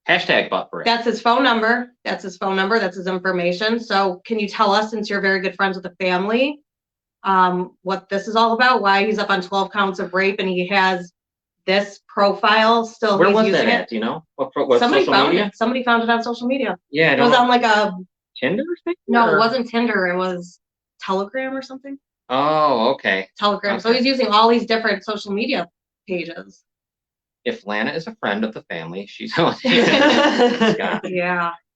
Hashtag ButtBritt. That's his phone number. That's his phone number. That's his information. So can you tell us, since you're very good friends with the family, what this is all about? Why he's up on 12 counts of rape and he has this profile still? Where he's was using that at? Do you know? What Somebody social found media? it. Somebody found it on social media. Yeah, it was on like a Tinder thing? no, or? it wasn't Tinder. It was Telegram or something. Oh, okay. Telegram. Okay. So he's using all these different social media pages. If Lana is a friend of the family, she's Yeah.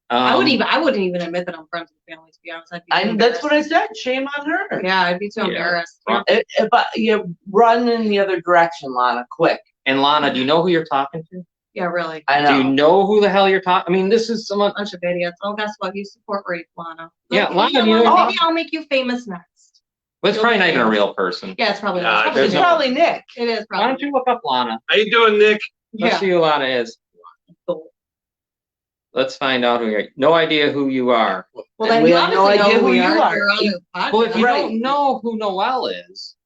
I wouldn't even admit that I'm friends with the family, to be honest. That's what I said. Shame on her. Yeah, I'd be too embarrassed. But you run in the other direction, Lana, quick. And Lana, do you know who you're talking to? Yeah, really. I know. Do you know who the hell you're talking? I mean, this is someone. Bunch of idiots. Oh, guess what? You support rape, Lana. Yeah, maybe Lana. Maybe I'll make you famous next. Well, it's probably not even a real person. Yeah, it's probably. It's probably Nick. It is probably. Why don't you look up Lana? How you doing, Nick? Let's see who Lana is. Let's find out who you are. No idea who you are. Well, then we you have no obviously idea know who you are. are. You're on the podcast. Well, if you Right. don't know who Noelle is,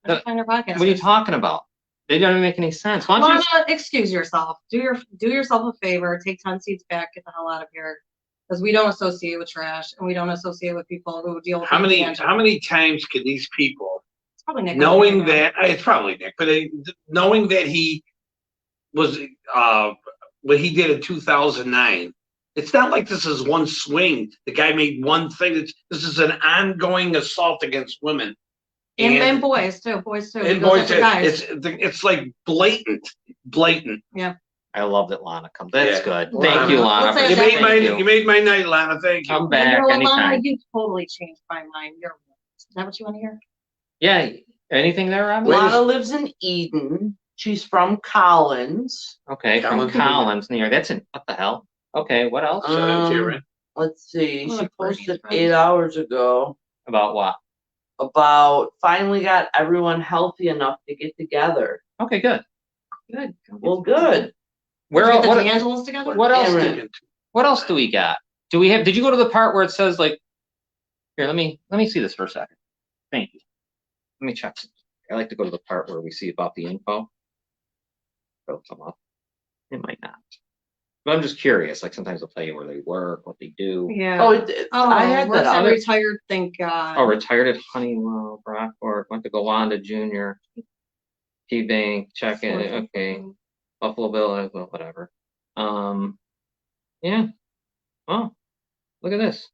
Find her podcast. what are you talking about? They don't even make any sense. Why don't Lana, you? excuse yourself. Do yourself a favor. Take 10 seats back. Get the hell out of here. Because we don't associate with trash, and we don't associate with people who deal with. How many times can these people, It's probably Nick. knowing that it's probably Nick, but knowing that he was what he did in 2009. It's not like this is one swing. The guy made one thing. This is an ongoing assault against women. And boys too. Boys too. And boys, it's like blatant. Yeah. I love that Lana comes. That's good. Lana. Thank you, Lana. Let's say You made my night, Lana. Thank you. Come back Lana, anytime. you totally changed my mind. Is that what you want to hear? Yeah. Anything there, Rob? Lana lives in Eden. She's from Collins. Okay, from Collins, New York. That's in what the hell? Okay, what else? Let's see. Oh, She pretty posted friends. 8 hours ago About what? about finally got everyone healthy enough to get together. Okay, good. Good. Well, good. Where Did you get what, the D'Angelos together? what else? Aaron. What else do we got? Do we have? Did you go to the part where it says like? Here, let me see this for a second. Thank you. Let me check. I like to go to the part where we see about the info. It'll come up. It might not. But I'm just curious. Like sometimes they'll tell you where they work, what they do. Yeah. I had works that at on. retired. Thank God. Oh, retired at Honeywell, Brockport, went to Golanda Junior, T-Bank, check it. Okay. Buffalo Bill, well, whatever. Yeah. Oh, look at this.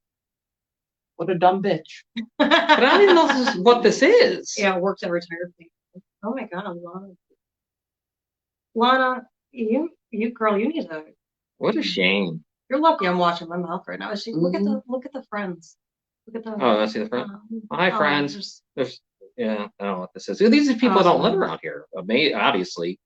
What a dumb bitch. But I don't even know this is what this is. Yeah, works at retired. Oh my God, Lana, you girl, you need to. What a shame. You're lucky I'm watching my mouth right now. Look at the friends. Look at the. Oh, let's see the friends. Hi, friends. There's yeah, I don't know what this is. These are people who don't live around here. Obviously,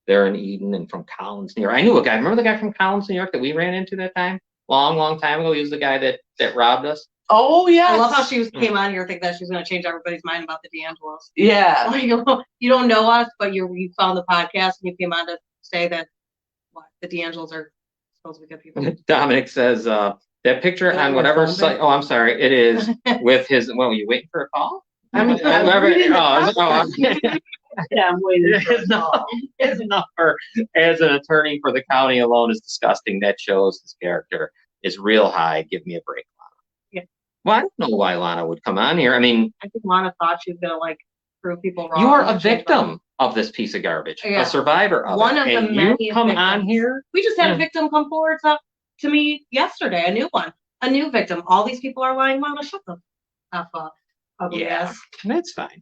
they're in Eden and from Collins, New York. I knew a guy. Remember the guy from Collins, New York that we ran into that time? Long time ago. He was the guy that robbed us. Oh yeah. I love how she came on here thinking that she's going to change everybody's mind about the D'Angelos. Yeah. Like, you don't know us, but you found the podcast and you came on to say that the D'Angelos are supposed to be good people. Dominic says that picture on whatever site. Oh, I'm sorry. It is with his. Well, are you waiting for a call? I'm yeah, I'm waiting. His number as an attorney for the county alone is disgusting. That shows his character is real high. Give me a break, Lana. Yeah. Well, I don't know why Lana would come on here. I mean, I think Lana thought she was gonna like prove people wrong. You are a victim of this piece of garbage, a survivor of one it. of the and many you come victims. on here. We just had a victim come forward to me yesterday. A new one, a new victim. All these people are lying. Lana, shut the f up. Yeah, that's fine.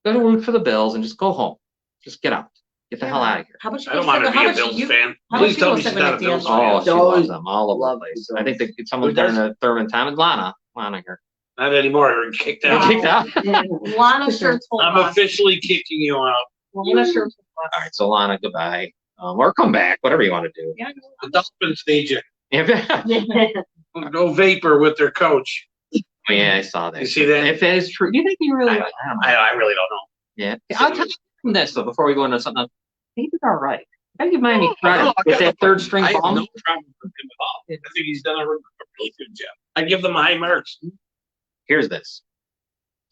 Go to root for the Bills and just go home. Just get out. Get the hell out of here. How about you I don't want to be a Bills fan. Please tell me she's not a Bills fan. Oh, she loves them all over the place. I think that someone's turning to Thurman Thomas. Lana here. Not anymore. You're kicked out. Kicked out. Lana sure told I'm us. officially kicking you out. Lana sure told us. All right, so Lana, goodbye. Or come back, whatever you want to do. Yeah. The Dolphins need you. Yeah. Go vapor with their coach. Oh, yeah, I saw that. You see that? If that is true, you think you really? I really don't know. Yeah. I'll tell you this though before we go into something else. He did all right. I give Miami credit with that third string I have ball. no problem with him at all. I think he's done a really good job. I give them high marks. Here's this.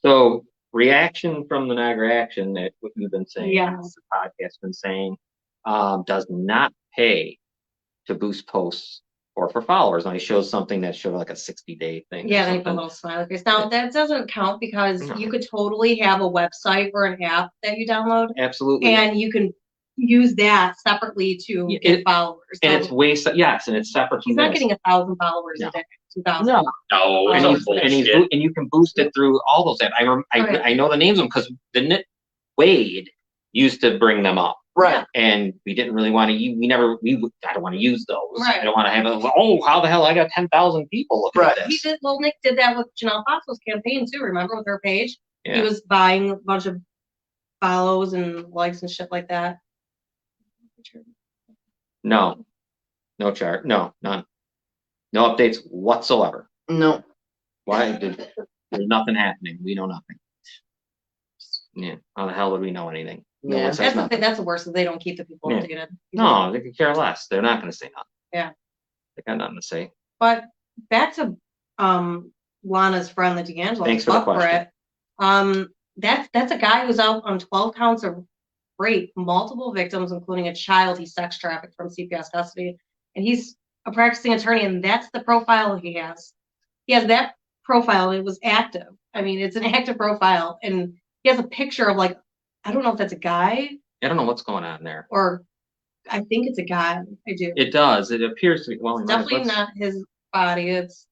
So reaction from the Niagara Action that what you've been saying, Yes. the podcast's been saying, does not pay to boost posts or for followers. And he shows something that showed like a 60-day thing. Yeah, they put a little smiley face. Now that doesn't count because you could totally have a website or an app that you download. Absolutely. And you can use that separately to get followers. And it's yes, and it's separate. He's not getting 1,000 followers a day. 2,000. No. No, and you can boost it through all those apps. I know the names of them because didn't it? Wade used to bring them up. Right. And we didn't really want to use, I don't want to use those. Right. I don't want to have how the hell I got 10,000 people looking at this. Nick did that with Janelle Foxwell's campaign too, remember, with her page? Yeah. He was buying a bunch of follows and likes and shit like that. No chart. No, none. No updates whatsoever. No. Why? There's nothing happening. We know nothing. Yeah. How the hell would we know anything? No one says nothing. That's the worst, is they don't keep the people updated. No, they could care less. They're not going to say nothing. Yeah. They got nothing to say. But back to Lana's friend, the D'Angelo. Thanks for the question. That's a guy who's out on 12 counts of rape, multiple victims, including a child he sex trafficked from CPS custody. And he's a practicing attorney, and that's the profile he has. He has that profile. It was active. I mean, it's an active profile, and he has a picture of I don't know if that's a guy. I don't know what's going on there. Or I think it's a guy. I do. It does. It appears to be. Well, it's definitely not his body. It's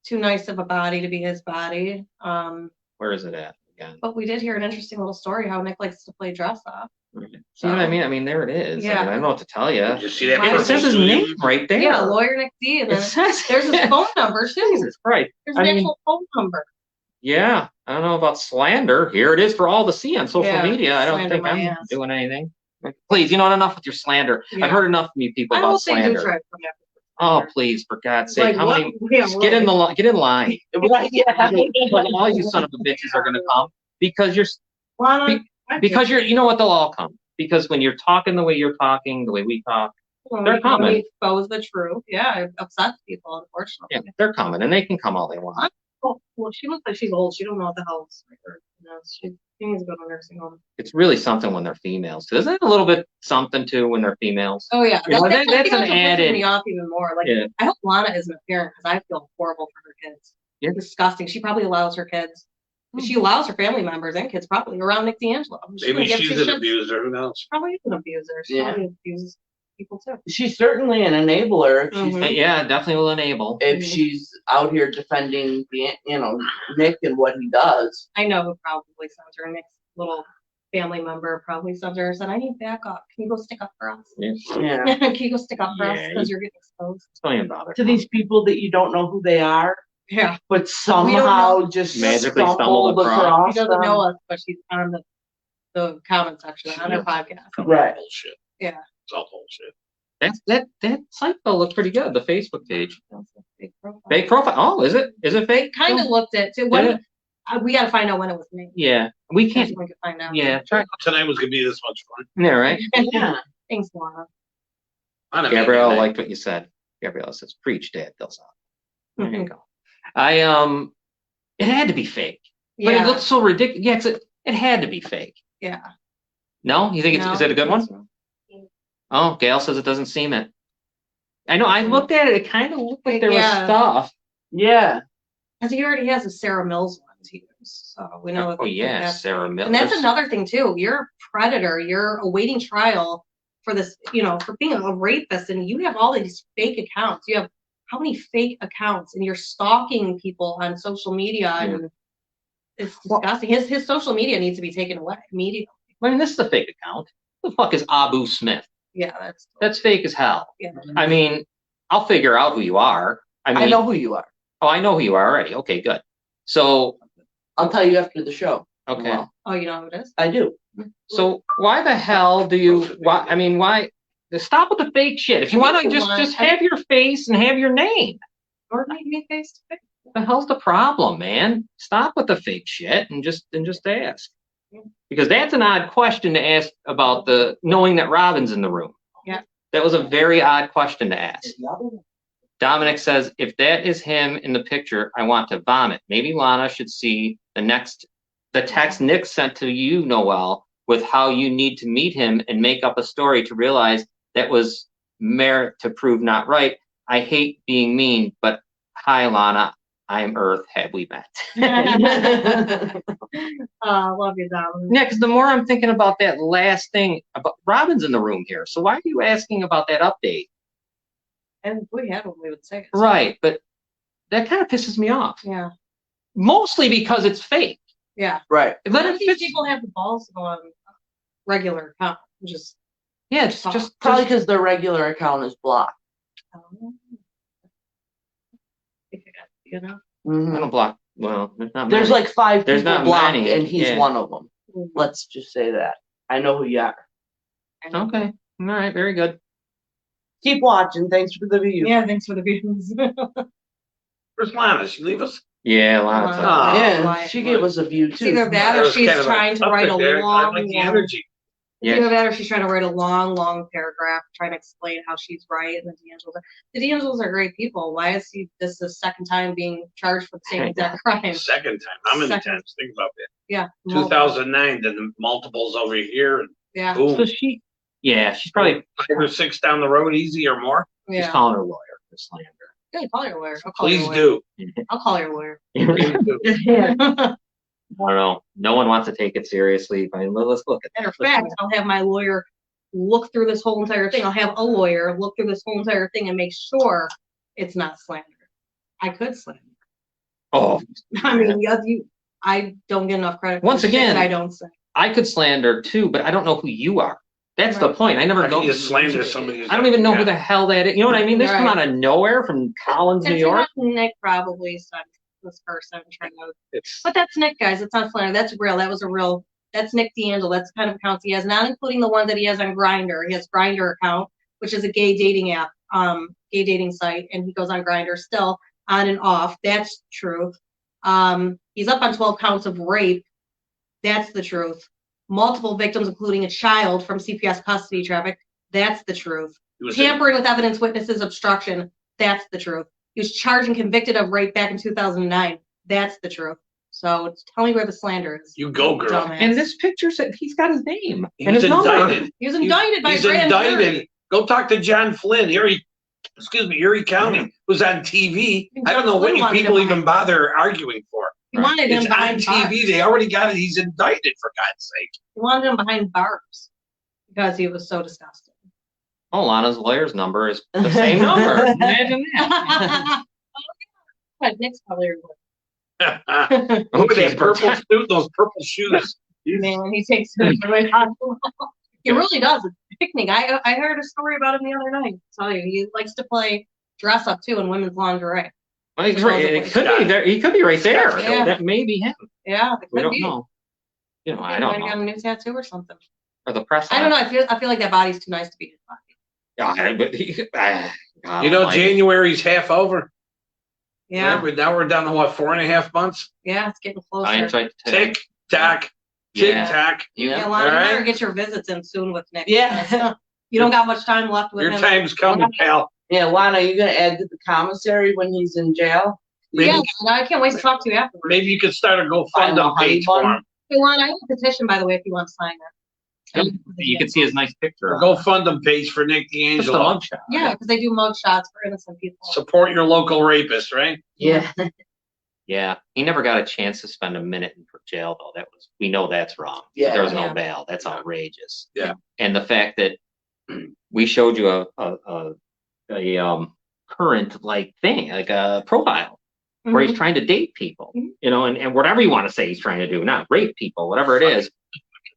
too nice of a body to be his body. Where is it at again? But we did hear an interesting little story how Nick likes to play dress up. See what I mean? I mean, there it is. Yeah. I don't know what to tell you. Did you see that? It says his name right there. Yeah, lawyer Nick D. And then there's his phone number too. Jesus Christ. There's an actual phone number. Yeah, I don't know about slander. Here it is for all to see on social media. I don't think I'm doing anything. Please, enough with your slander. I've heard enough from you people about slander. Oh, please, for God's sake! How many? Get in line. Yeah. All you son of a bitches are going to come because you're. You know what? They'll all come because when you're talking the way you're talking, the way we talk, they're coming. Expose the truth. Yeah, it upsets people, unfortunately. Yeah, they're coming, and they can come all they want. Well, she looks like she's old. She don't know what the hell is. She needs to go to a nursing home. It's really something when they're females. Isn't it a little bit something too when they're females? Oh yeah, that's an added. Me off even more. I hope Lana isn't a parent because I feel horrible for her kids. Yeah. It's disgusting. She probably allows her kids. She allows her family members and kids probably around Nick D'Angelo. Maybe she's an abuser. Who knows? She probably is an abuser. She probably abuses people too. She's certainly an enabler. Yeah, definitely will enable. If she's out here defending, Nick and what he does. I know who probably sent her. Nick's little family member probably sent her and said, "I need backup. Can you go stick up for us? Yeah. Can you go stick up for us because you're getting exposed?" Don't even bother. To these people that you don't know who they are. Yeah. But somehow just magically stumbled across. She doesn't know us, but she's on the comment section on her podcast. Right. Bullshit. Yeah. It's all bullshit. That site though looks pretty good. The Facebook page. Fake profile. Fake profile. Oh, is it? Is it fake? Kind of looked at too. We got to find out when it was made. Yeah, we can't. We can find out. Yeah, try. Tonight was gonna be this much fun. Yeah, right. Yeah. Thanks, Lana. Gabrielle liked what you said. Gabrielle says, "Preach, Dad." They'll stop. There you go. It had to be fake. Yeah. But it looked so ridiculous. Yeah, it had to be fake. Yeah. No, you think is it a good one? Oh, Gail says it doesn't seem it. I know. I looked at it. It kind of looked like there was stuff. Yeah. Because he already has a Sarah Mills one to use, so we know. Oh yeah, Sarah Mills. And that's another thing too. You're a predator. You're awaiting trial for this. For being a rapist, and you have all these fake accounts. You have how many fake accounts, and you're stalking people on social media, and it's disgusting. His social media needs to be taken away immediately. I mean, this is a fake account. Who the fuck is Abu Smith? Yeah, that's fake as hell. Yeah. I mean, I'll figure out who you are. I know who you are. Oh, I know who you are already. Okay, good. So I'll tell you after the show. Okay. Well, oh, you know who it is? I do. So why the hell do you? Why? Stop with the fake shit. If you want to just have your face and have your name. Or maybe face to face. What the hell's the problem, man? Stop with the fake shit and just ask. Because that's an odd question to ask about knowing that Robin's in the room. Yeah. That was a very odd question to ask. Dominic says, if that is him in the picture, I want to vomit. Maybe Lana should see the next the text Nick sent to you, Noel, with how you need to meet him and make up a story to realize that was merit to prove not right. I hate being mean, but hi, Lana. I'm Earth. Have we met? Love you, Dom. Nick, the more I'm thinking about that last thing, about Robin's in the room here. So why are you asking about that update? And we had one, we would say it. Right, but that kind of pisses me off. Yeah. Mostly because it's fake. Yeah. Right. Let But these people have the balls to go on regular account. Just yeah, just Probably because their regular account is blocked. You know. I don't block. Well, there's not. There's many. like 5 There's people not blocked, many, and he's yeah. one of them. Let's just say that. I know who you are. Okay. All right. Very good. Keep watching. Thanks for the view. Yeah, thanks for the views. Where's Lana? She leave us? Yeah, a lot of times. Oh, Yeah, she gave us a view It's too. either that That or was she's kind of trying to up write a there. I long, like the long. energy. Yeah. Either that or she's trying to write a long, long paragraph trying to explain how she's right. And the D'Angelos are great people. Why is this is the second time being charged for the same exact crime? Second time. How many Second. times? Think about that. Yeah. 2009, then the multiples over here, and Yeah. boom. So she's probably 5 or 6 down the road, easy or more. she's Yeah. calling her lawyer for slander. Yeah, call your lawyer. I'll call Please your lawyer. do. I'll call your lawyer. Please do. I don't know. No one wants to take it seriously. But let's look at Matter of fact, I'll have my lawyer look through this whole entire thing. I'll have a lawyer look through this whole entire thing and make sure it's not slander. I could slander. Oh, I mean, I don't get enough credit. For Once the shit again, that I don't say. I could slander too, but I don't know who you are. That's the Right. point. I never How know. can you slander somebody? who's I don't even know yeah. who the hell that is. You know what I mean? This come Right. out of nowhere from Collins, New It's York. not Nick probably sent this person trying to. It's But that's Nick, guys. It's not slander. That's real. That was a real. That's Nick D'Angelo. That's the kind of accounts he has, not including the one that he has on Grindr. He has Grindr account, which is a gay dating app, gay dating site, and he goes on Grindr still on and off. That's truth. He's up on 12 counts of rape. That's the truth. Multiple victims, including a child from CPS custody traffic. That's the truth. Tampering with evidence, witnesses, obstruction. That's the truth. He was charged and convicted of rape back in 2009. That's the truth. So tell me where the slander is. You go, girl. Dumbass. and this picture said he's got his name He's and his number. indicted. He was indicted by a He's grand indicted. jury. Go talk to John Flynn, Erie County, who's on TV. I don't know what Flynn you wanted people him even bother arguing for. He wanted him It's on behind TV. bars. They already got it. He's indicted, for God's sake. He wanted him behind bars because he was so disgusting. Oh, Lana's lawyer's number is the same number. Imagine that. But Nick's probably Look at that purple suit, those purple shoes. man, he takes it away possible. He really does. It's picnic. I heard a story about him the other night. I'll tell you, he likes to play dress up too in women's lingerie. Well, he's right. It could be there. He could be right there. Yeah. That may be him. Yeah, it We could don't be. know. You know, I He don't might have got know. a new tattoo or something. Or the press. I don't know. I feel like that body's too nice to be his body. Yeah, but You know, January's half over. Yeah, Now we're down to what, 4.5 months? yeah, it's getting closer. I enjoyed today. Tick tock, tick Yeah. tock. Yeah, Yeah. Lana, you All right. better get your visits in soon with Nick. Yeah. You don't got much time left with Your him. time's coming, pal. Yeah, Lana, you gonna add to the commissary when he's in jail? Maybe, Yeah, I can't wait to talk to you afterwards. maybe you could start a Find a GoFundMe page honey for bun. him. Hey, Lana, I have a petition, by the way, if you want to sign it. You can see his nice picture. A GoFundMe page for Nick Just a D'Angelo. mugshot. Yeah, because they do mug shots for innocent people. Support your local rapist, right? Yeah. Yeah, he never got a chance to spend a minute in jail, though. We know that's wrong. Yeah. There was no Yeah. bail. That's outrageous. Yeah. And the fact that we showed you a current like thing, like a profile, where he's trying to date people, you know, and whatever you want to say he's trying to do, not rape people, whatever it is.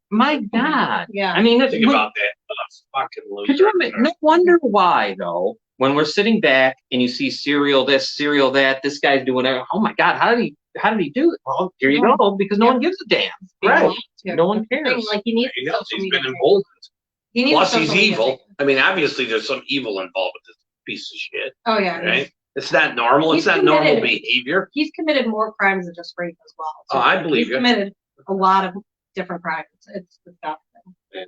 My God. Yeah. I mean, Think about that. Oh, fucking loser. could you imagine? No wonder why, though, when we're sitting back and you see cereal this, cereal that, this guy's doing it. Oh my God, how did he do it? Well, here you go, because no one gives a damn. Right. No one cares. Like he needs He social knows he's media. been emboldened. He needs Plus, social he's media. evil. I mean, obviously, there's some evil involved with this piece of shit, Oh yeah. right? It's not normal. It's He's not normal committed. behavior. He's committed more crimes than just rape as well. Oh, I believe he's you. committed a lot of different crimes. It's disgusting.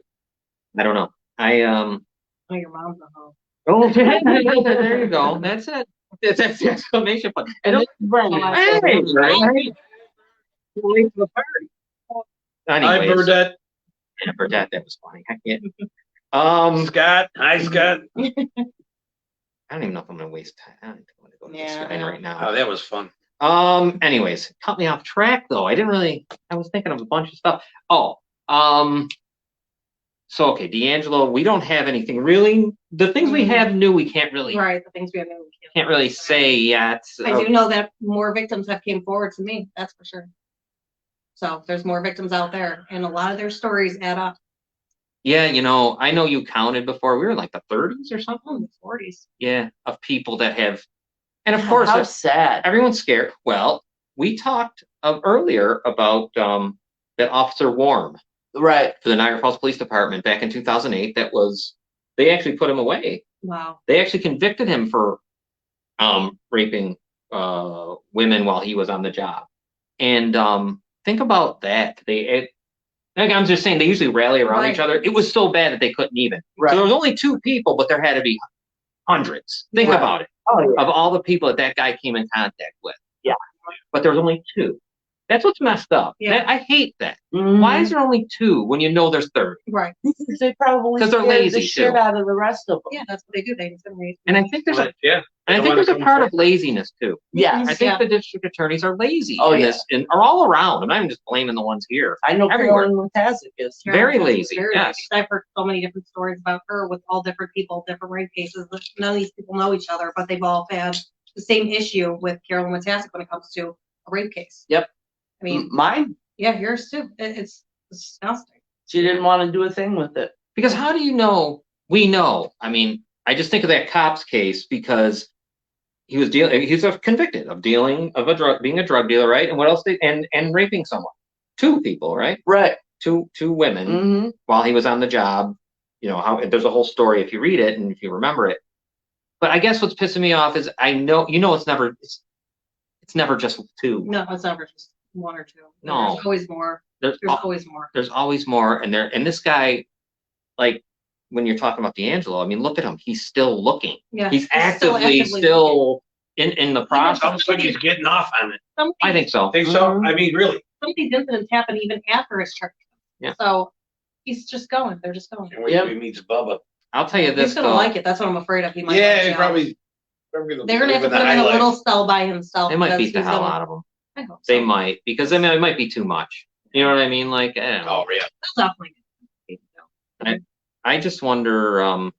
I don't know. Oh, your mom's a hoe. Oh, there you go. That's it. That's the exclamation point. And Brandon. hey, right? Late to the party. Anyways, Hi, Burdette. Yeah, Burdette, that was funny. Scott. Hi, Scott. I don't even know if I'm gonna waste time. I don't think I'm gonna go to this guy right now. Oh, that was fun. Anyways, cut me off track though. I was thinking of a bunch of stuff. So okay, D'Angelo, we don't have anything really. The things we have new, we can't really. Right, the things we have new, we can't really say yet. I do know that more victims have came forward to me. That's for sure. So there's more victims out there, and a lot of their stories add up. Yeah, I know you counted before. We were in like the 30s or something. The 40s. Yeah, of people that have, and of course, how sad. Everyone's scared. Well, we talked earlier about that Officer Warm, right, for the Niagara Falls Police Department back in 2008. They actually put him away. Wow. They actually convicted him for raping women while he was on the job. And think about that. I'm just saying, they usually rally around each other. It was so bad that they couldn't even. Right. So there was only 2 people, but there had to be hundreds. Think about it. Oh, yeah. Of all the people that guy came in contact with. Yeah. But there was only 2. That's what's messed up. Yeah. I hate that. Mhm. Why is there only 2 when you know there's 30? Right. Because they probably 'Cause they're scared lazy, the shit too. out of the rest of them. Yeah, that's what they do. They intimidate. And I think there's They don't a wanna part come of laziness too. Yes. I think the district attorneys are lazy. Oh, in yeah. this, and are all around. I'm not even just blaming the ones here. I know Everywhere. Carolyn Mutazik is. Very lazy. Very Yes. lazy. I've heard so many different stories about her with all different people, different rape cases. None of these people know each other, but they've all had the same issue with Carolyn Mutazik when it comes to a rape case. Yep. I mean, Mine. yeah, yours too. It's disgusting. She didn't want to do a thing with it. Because how do you know? We know. I mean, I just think of that cops case because he was convicted of being a drug dealer, right? And what else? And raping someone. 2 people, right? Right. Two women Mm-hmm. while he was on the job. How there's a whole story if you read it and if you remember it. But I guess what's pissing me off is I know it's never just 2. No, it's never just 1 or 2. No. There's always more. There's always more. There's always more, and this guy, like when you're talking about D'Angelo, I mean, look at him. He's still looking. Yeah. He's actively still in the process. Sounds like he's getting off on it. I think so. Think so? I mean, really. Some of these incidents happen even after his charge. Yeah. So he's just going. They're just going. And wait till he meets Bubba. I'll tell you this. He's gonna like it. That's what I'm afraid of. He might. Yeah, like he jail. probably. They're gonna have to put him in a little cell by himself. They might because beat the he's hell gonna- out of him. I hope so. They might, because it might be too much. You know what I mean? Like, I don't know. Oh, yeah. They'll definitely. I just wonder.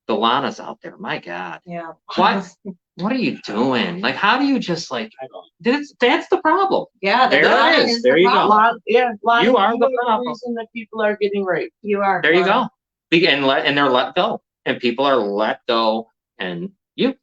Delana's out there. My God. Yeah. What are you doing? Like, how do you just like? That's the problem. Yeah. There that it is. the There you go. problem. You are the problem. reason that people are getting raped. You are. There you go. And they're let go, and people are let go, and you.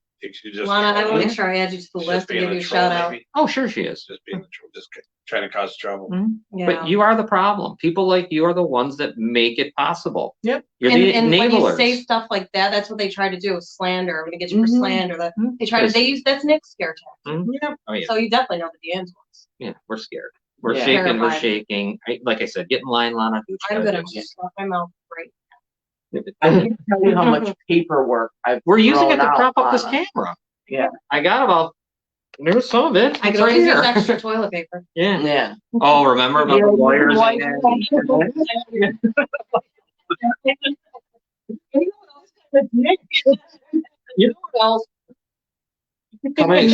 Lana, I want to make sure I add you to the list and give you a shout out. Oh, sure she is. Just being just trying to cause trouble. Yeah. But you are the problem. People like you are the ones that make it possible. Yep. You're the and when you enablers. say stuff like that, that's what they try to do. Slander. I'm gonna get you for slander. They try to. They use that's Nick's scare tactic. Yeah. Oh, yeah. So you definitely know the D'Angelo's. Yeah, we're scared. We're Yeah. shaking. We're Terrified. shaking. Like I said, get in line, Lana. Do what you I'm gotta gonna do. just stuff my mouth right. I can't tell you how much paperwork I've We're using it thrown to out, prop up this Lana. camera. Yeah. I got about. There's some of it. I It's could always use here. extra toilet paper. Yeah. Yeah. Oh, remember about the lawyers? You know what else?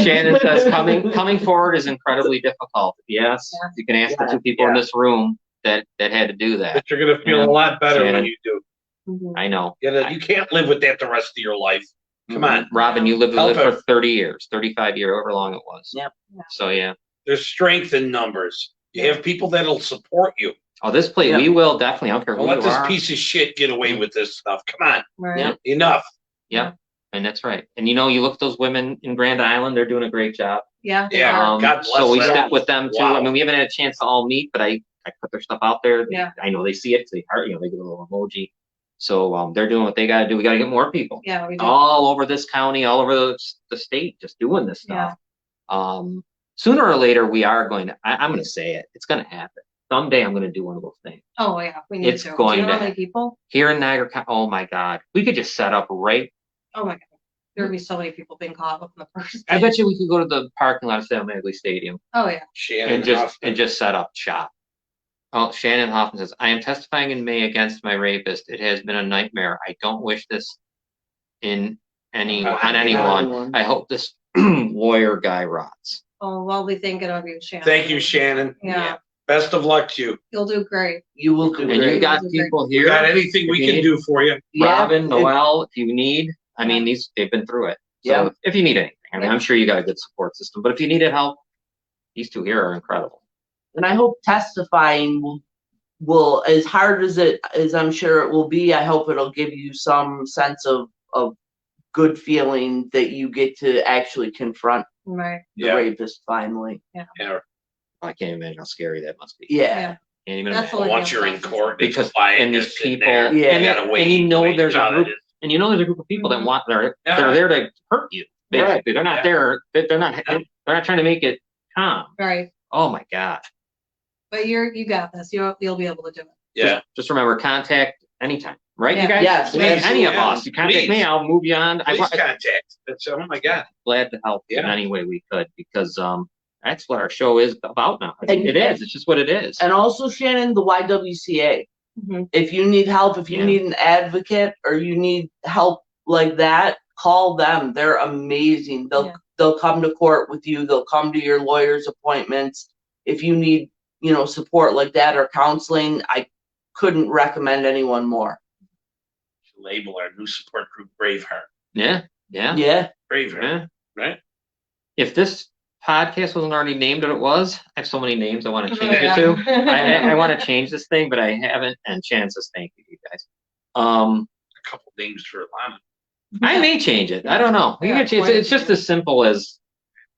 Shannon says coming forward is incredibly difficult. Yes, you can ask the 2 people in this room that had to do that. But you're gonna feel a lot better when you do. I know. You can't live with that the rest of your life. Come on, Robin. You lived with it Help for 30 years, 35 years, however long it was. Yep. So yeah. There's strength in numbers. You have people that'll support you. Oh, this place, Yep. we will definitely. I don't care Don't who let you this are. piece of shit get away with this stuff. Come on, Right. Yeah. enough. Yeah, and that's right. And you look at those women in Grand Island; they're doing a great job. Yeah. Yeah. God bless so we them. stick with them too. Wow. I mean, we haven't had a chance to all meet, but I put their stuff out there. Yeah. I know they see it. They heart, they give a little emoji. So they're doing what they got to do. We got to get more people Yeah. We do. all over this county, all over the state, just doing this stuff. Sooner or later, we are going to. I'm going to say it. It's going to happen. Someday, I'm going to do one of those things. Oh yeah. We need It's to. going do you know to how many people? Here in Niagara County. Oh my God, we could just set up right. Oh my God. There would be so many people being caught up in the first. I bet you we could go to the parking lot of Sam Magley Stadium Oh yeah. Shannon and just set up shop. Oh, Shannon Hoffman says, I am testifying in May against my rapist. It has been a nightmare. I don't wish this on anyone. I hope this lawyer guy rots. Oh, well, we thinking of you, Shannon. Thank you, Shannon. Yeah. Best of luck to you. You'll do great. You will do And great. you got people here. We got anything we can do for you. Robin, Noel, if you need, I mean, they've been through it. So if you need anything, I mean, I'm sure you got a good support system, but if you needed help, these two here are incredible. And I hope testifying will, as hard as I'm sure it will be, I hope it'll give you some sense of good feeling that you get to actually confront the rapist finally. Yeah. I can't imagine how scary that must be. Yeah. Can't even That's imagine. Once you're in court, Because and these people, and you know there's a group, there's a group of people that want they're there to hurt you. Basically, Right. they're not there. They're not trying to make it calm. Right. Oh my God. But you got this. You'll be able to do it. Yeah. Just remember, contact anytime. Right, you guys? Yes, Any of us. You contact me, I'll move you on. Please contact. That's, oh my God. Glad to help in any way we could, because that's what our show is about now. It is. It's just what it is. And also, Shannon, the YWCA. If you need help, if you need an advocate or you need help like that, call them. They're amazing. They'll come to court with you. They'll come to your lawyer's appointments. If you need, support like that or counseling, I couldn't recommend anyone more. Label our new support group Braveheart. Yeah. Braveheart. Right? If this podcast wasn't already named what it was, I have so many names I want to change it to. I want to change this thing, but I haven't. And chances, thank you guys. A couple names for Lana. I may change it. I don't know. It's just as simple as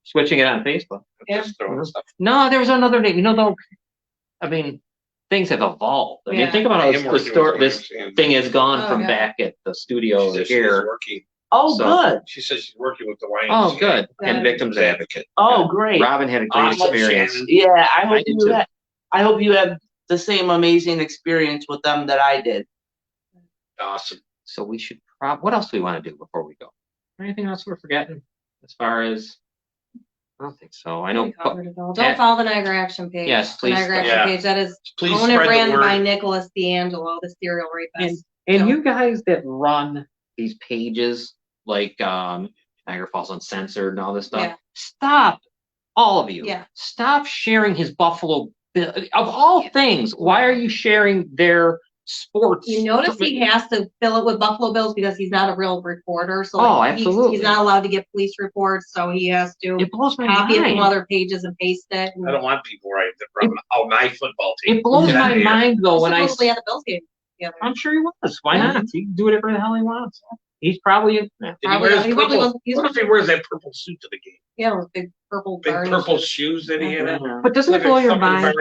switching it on Facebook. Just throwing stuff. No, there was another name. Though, I mean, things have evolved. I mean, think about how this thing has gone from back at the studio to here. Oh, good. She says she's working with the YMCA. Oh, good. And Victims Advocate. Oh, great. Robin had a great experience. Yeah, I hope you have the same amazing experience with them that I did. Awesome. So we should what else do we want to do before we go? Anything else we're forgetting as far as? I don't think so. I know. Don't follow the Niagara Action page. Yes, please. The Niagara Action page. That is owned and ran by Nicholas D'Angelo, the serial rapist. And you guys that run these pages like Niagara Falls Uncensored and all this stuff, stop, all of you. Yeah. Stop sharing his Buffalo Bill. Of all things, why are you sharing their sports? You notice he has to fill it with Buffalo Bills because he's not a real reporter. So absolutely. He's not allowed to get police reports, so he has to copy it from other pages and paste it. I don't want people writing about my football team. It blows my mind though when I supposedly at the Bills game. Yeah, I'm sure he was. Why not? He can do whatever the hell he wants. He's probably he wears that purple suit to the game. Yeah, with big purple shoes that he had. But doesn't it blow your mind?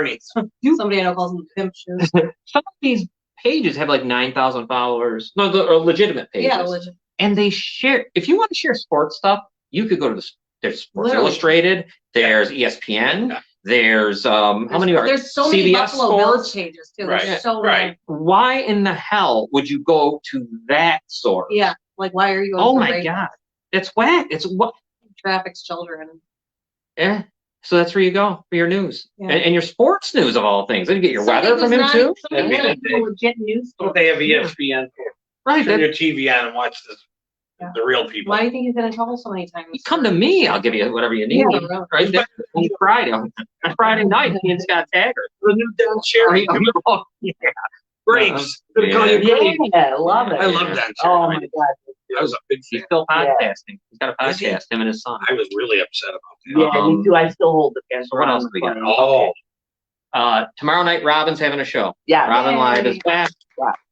Somebody I know calls them pimp shoes. Some of these pages have like 9,000 followers. No, they're legitimate pages. Yeah, legit. And they share. If you want to share sports stuff, you could go to there's Sports Illustrated. There's ESPN. Yeah. There's how many are there's so CBS many Buffalo Sports Bills pages too. Right. There's so many. Why in the hell would you go to that source? Yeah, like why are you going? Oh my God, it's whack. It's what traffics children. Yeah. So that's where you go for your news and your sports news of all things. Then you get your weather from him too. Legit news. So they have ESPN. Right. Turn your TV on and watch this. The real people. Why do you think he's been in trouble so many times? You come to me, I'll give you whatever you need. Yeah, right there on Friday night, he and Scott Taggart. The new Don Cherry. Grapes. Yeah, love it. I love Don Cherry. Oh my God. I was a big fan. He's still podcasting. He's got a podcast, him and his son. I was really upset about that. Yeah, me too. I still hold the fence. So what else do we got? Tomorrow night, Robin's having a show. Yeah. Robin Live is back.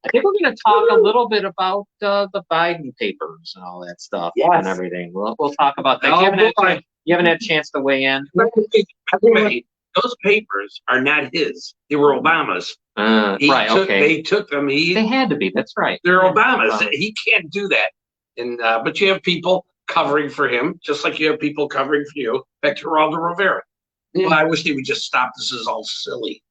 I think we're going to talk a little bit about the Biden papers and all that stuff and everything. We'll talk about that. You haven't had a chance to weigh in. Those papers are not his. They were Obama's. They took them. They had to be. That's right. They're Obama's. He can't do that. And but you have people covering for him, just like you have people covering for you. Back to Geraldo Rivera. Yeah. Well, I wish he would just stop. This is all silly.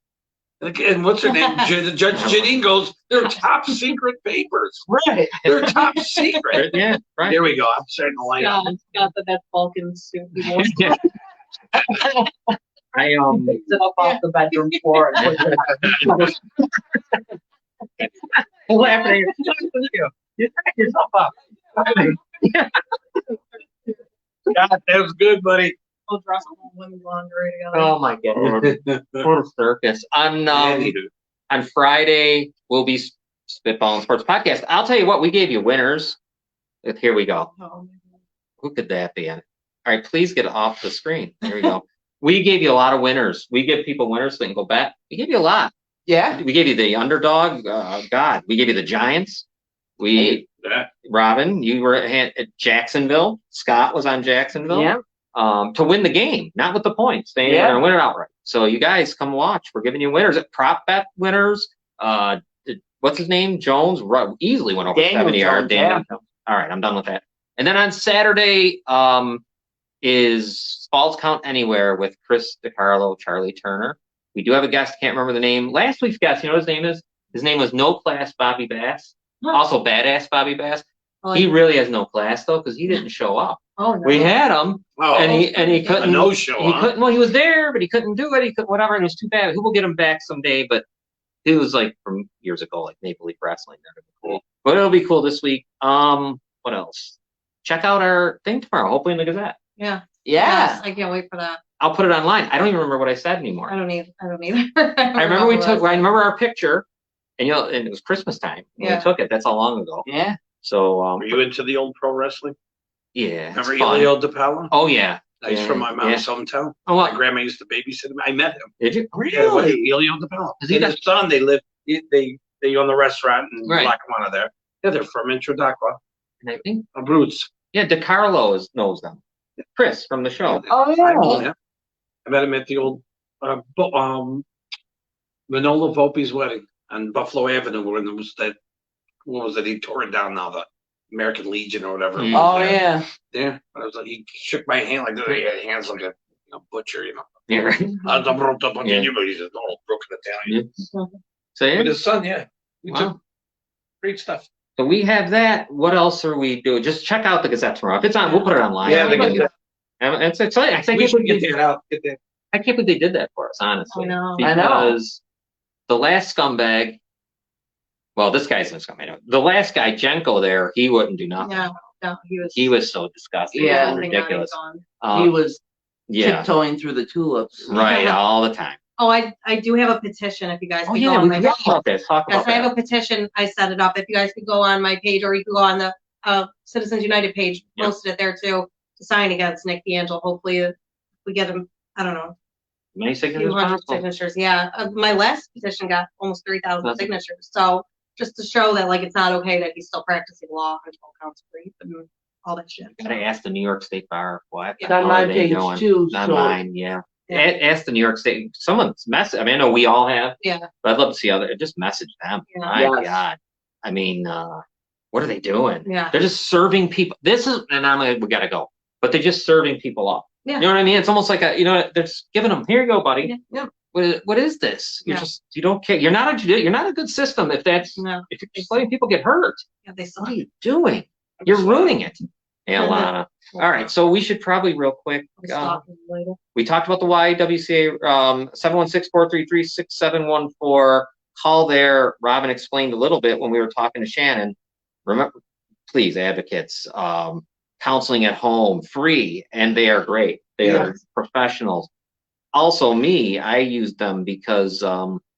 And what's her name? Judge Janine goes, they're top secret papers. Right. They're top secret. Yeah, right. There we go. I'm starting to line up. Scott, that's Vulcan's suit. I Picked it up off the bedroom floor. And put it I'm laughing at you. You back yourself up. God, that was good, buddy. We'll dress up in women's laundry together. Oh my god. What a circus. On Friday, we'll be Spitballing Sports Podcast. I'll tell you what, we gave you winners. Here we go. Who could that be? All right, please get off the screen. There we go. We gave you a lot of winners. We give people winners so they can go bet. We gave you a lot. Yeah. We gave you the underdog. God, we gave you the Giants. Robin, you were at Jacksonville. Scott was on Jacksonville. Yeah. To win the game, not with the points. They were going to win it outright. So you guys come watch. We're giving you winners. Prop bet winners. What's his name? Jones. Easily went over 70 yards. Daniel Jones. All right, I'm done with that. And then on Saturday is Falls Count Anywhere with Chris DiCarlo, Charlie Turner. We do have a guest. Can't remember the name. Last week's guest, you know what his name is? His name was No Class Bobby Bass. Also Badass Bobby Bass. He really has no class though because he didn't show up. Oh no. We had him, and he couldn't. No show. He couldn't. Well, he was there, but he couldn't do it. He could whatever. And it was too bad. We'll get him back someday. But it was like from years ago, like Maple Leaf Wrestling. That'd be cool. But it'll be cool this week. What else? Check out our thing tomorrow. Hopefully in the Gazette. Yeah. Yeah. Yes, I can't wait for that. I'll put it online. I don't even remember what I said anymore. I don't either. I remember our picture, and and it was Christmas time when we took it. That's how long ago. Yeah. So were you into the old pro wrestling? Yeah. Remember Elio DiPaolo? Oh yeah. He's from my mom's hometown. Oh, my grandma used to babysit him. I met him. Did you? Really? Elio DiPaolo. And his son, they own the restaurant in Lackawanna there. Yeah, they're from Introdaqua. And I think Brutes. Yeah, DiCarlo knows them. Chris from the show. Oh yeah. I met him at the old Manola Volpe's wedding on Buffalo Avenue when there was that. What was it? He tore it down now, the American Legion or whatever. Oh yeah. Yeah. I was like, he shook my hand like this. He had hands like a butcher, Yeah. Right. He's just all broken Italian. Yeah. So With his son, great stuff. So we have that. What else are we doing? Just check out the Gazette tomorrow. If it's on, we'll put it online. Yeah, it's exciting. I think we should get that out. Get that. I can't believe they did that for us, honestly. I know. Because the last scumbag. Well, this guy's a scumbag. The last guy, Jenko, there, he wouldn't do nothing. No, he was so disgusting. Yeah, ridiculous. He was tiptoeing through the tulips. Right, all the time. Oh, I do have a petition if you guys could go on we my talk about this. Talk about I have a petition. I set it up. If you guys could go on my page or you could go on the Citizens United page, posted it there too, to sign against Nick D'Angelo. Hopefully we get him, I don't know. Many signatures. 200 signatures. Yeah. My last petition got almost 3,000 signatures. So just to show that like it's not okay that he's still practicing law and 12 counts of rape and all that shit. Gotta ask the New York State Bar what. It's on my page too. Not mine, Ask the New York State. Someone's message. I mean, I know we all have. Yeah. But I'd love to see just message them. Yeah. My God. I mean, what are they doing? Yeah. They're just serving people. And I'm like, we gotta go. But they're just serving people up. Yeah. You know what I mean? It's almost like they're just giving them, here you go, buddy. Yeah. What is this? You don't care. You're not a good system if if you're just letting people get hurt. Yeah, what are you doing? You're ruining it. Yeah, Lana. All right, so we should probably real quick. We talked about the YWCA 716-433-6714. Call there. Robin explained a little bit when we were talking to Shannon. Remember, please, advocates, counseling at home, free, and they are great. They are professionals. Also, I used them because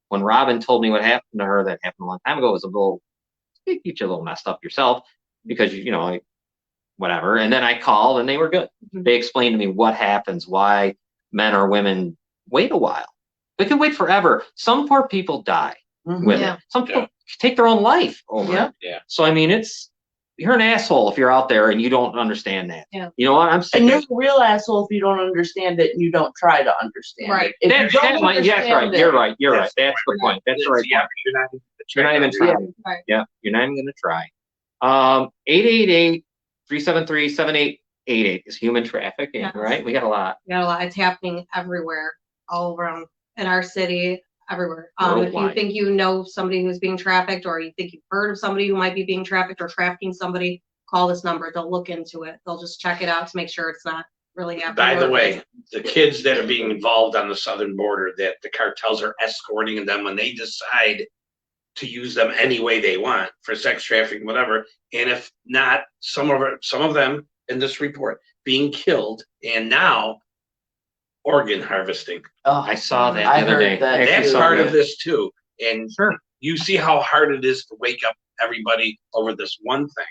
when Robin told me what happened to her, that happened a long time ago, it was you get you a little messed up yourself because whatever. And then I called and they were good. Mm-hmm. They explained to me what happens, why men or women wait a while. They can wait forever. Some poor people die with it. Some people take their own life over it. Yeah. So I mean, you're an asshole if you're out there and you don't understand that. Yeah. You know what? I'm saying. And you're a real asshole if you don't understand it and you don't try to understand it. If you don't understand right. You're right. You're right. That's the point. That's the right point. You're not even trying. Yeah. You're not even going to try. 888-373-7888 is human trafficking, right? We got a lot. It's happening everywhere, all around in our city, everywhere. If you think you know somebody who's being trafficked, or you think you've heard of somebody who might be being trafficked or trafficking somebody, call this number. They'll look into it. They'll just check it out to make sure it's not really happy. By the with way, it. the kids that are being involved on the southern border that the cartels are escorting, and then when they decide to use them any way they want for sex trafficking, whatever, and if not, some of them in this report being killed, and now organ harvesting. Oh, I saw that the I other day. heard that. That's too. part of this too. And Sure. you see how hard it is to wake up everybody over this one thing.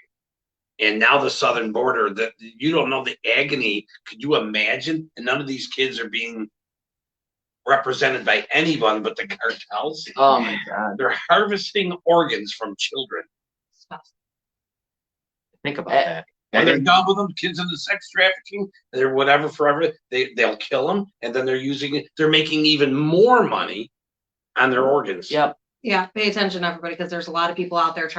And now the southern border, that you don't know the agony. Could you imagine? And none of these kids are being represented by anyone but the cartels. Oh my God. They're harvesting organs from children. Think about that. When they're done with them, kids into sex trafficking, they're whatever forever, they'll kill them, and then they're making even more money on their organs. Yep. Yeah, pay attention, everybody, because there's a lot of people out there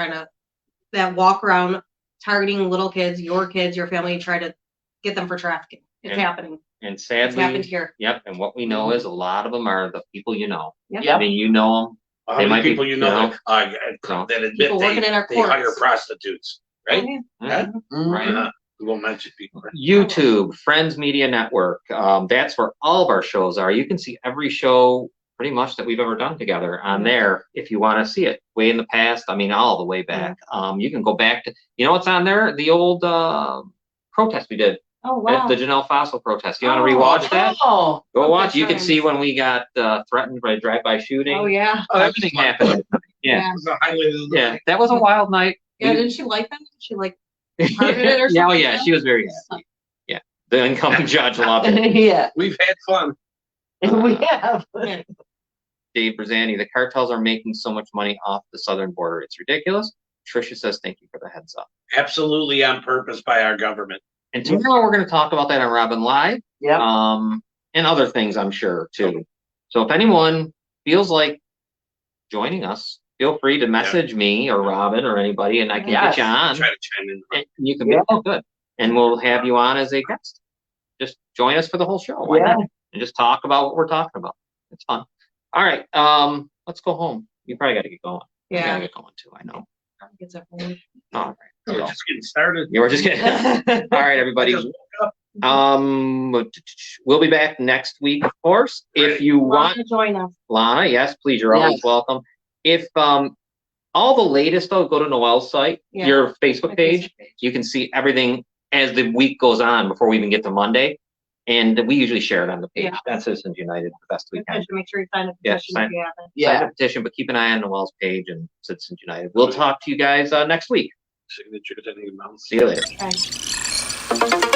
that walk around targeting little kids, your family, try to get them for trafficking. It's happening. And It's happened sadly, here. yep. And what we know is a lot of them are the people you know. Yep. I mean, you know them. How They many might be, people you know that admit People working in our they hire courts. prostitutes, right? Yeah. Right. We won't mention people. YouTube, Friends Media Network. That's where all of our shows are. You can see every show pretty much that we've ever done together on there if you want to see it. Way in the past, I mean, all the way back. You can go back to, you know what's on there? The old protest we did. Oh, wow. The Janelle Fossil protest. You want to rewatch that? Oh. Go watch. good You can times. see when we got threatened by drive-by shooting. Oh, yeah. Oh, that was Everything fun. happened. Yeah. Yeah. It was a highlight of the Yeah. night. That was a wild night. Yeah, didn't she like them? She like hearted it or Yeah, oh, something? yeah, she was very happy. Yeah. The incoming judge loved it. Yeah. We've had fun. We have. Yeah. Dave Berzani, the cartels are making so much money off the southern border. It's ridiculous. Tricia says, thank you for the heads up. Absolutely on purpose by our government. And tomorrow we're going to talk about that on Robin Live. Yep. And other things, I'm sure, too. So if anyone feels like joining us, feel free to message me or Robin or anybody, and I can get you on. Try to chime in. And you can be good. And we'll have you on as a guest. Just join us for the whole show. Why not? And just talk about what we're talking about. It's fun. All right. Let's go home. You probably got to get going. I Yeah. gotta get going too. I know. Gets up early. All right. We're So, just getting started. you were just kidding. All right, everybody. We'll be back next week, of course. If you want, to join us. Lana, yes, please, you're always Yes. welcome. If all the latest though, go to Noelle's site, Yeah. your Facebook My page. Facebook page. You can see everything as the week goes on before we even get to Monday. And we usually share it on the page. Yeah. That's Citizens United, the best we can. Make sure you sign the Yeah, petition sign- if you haven't. Sign Yeah. the petition, but keep an eye on Noelle's page and Citizens United. We'll talk to you guys next week. Signatures, anything else? See you later. Okay.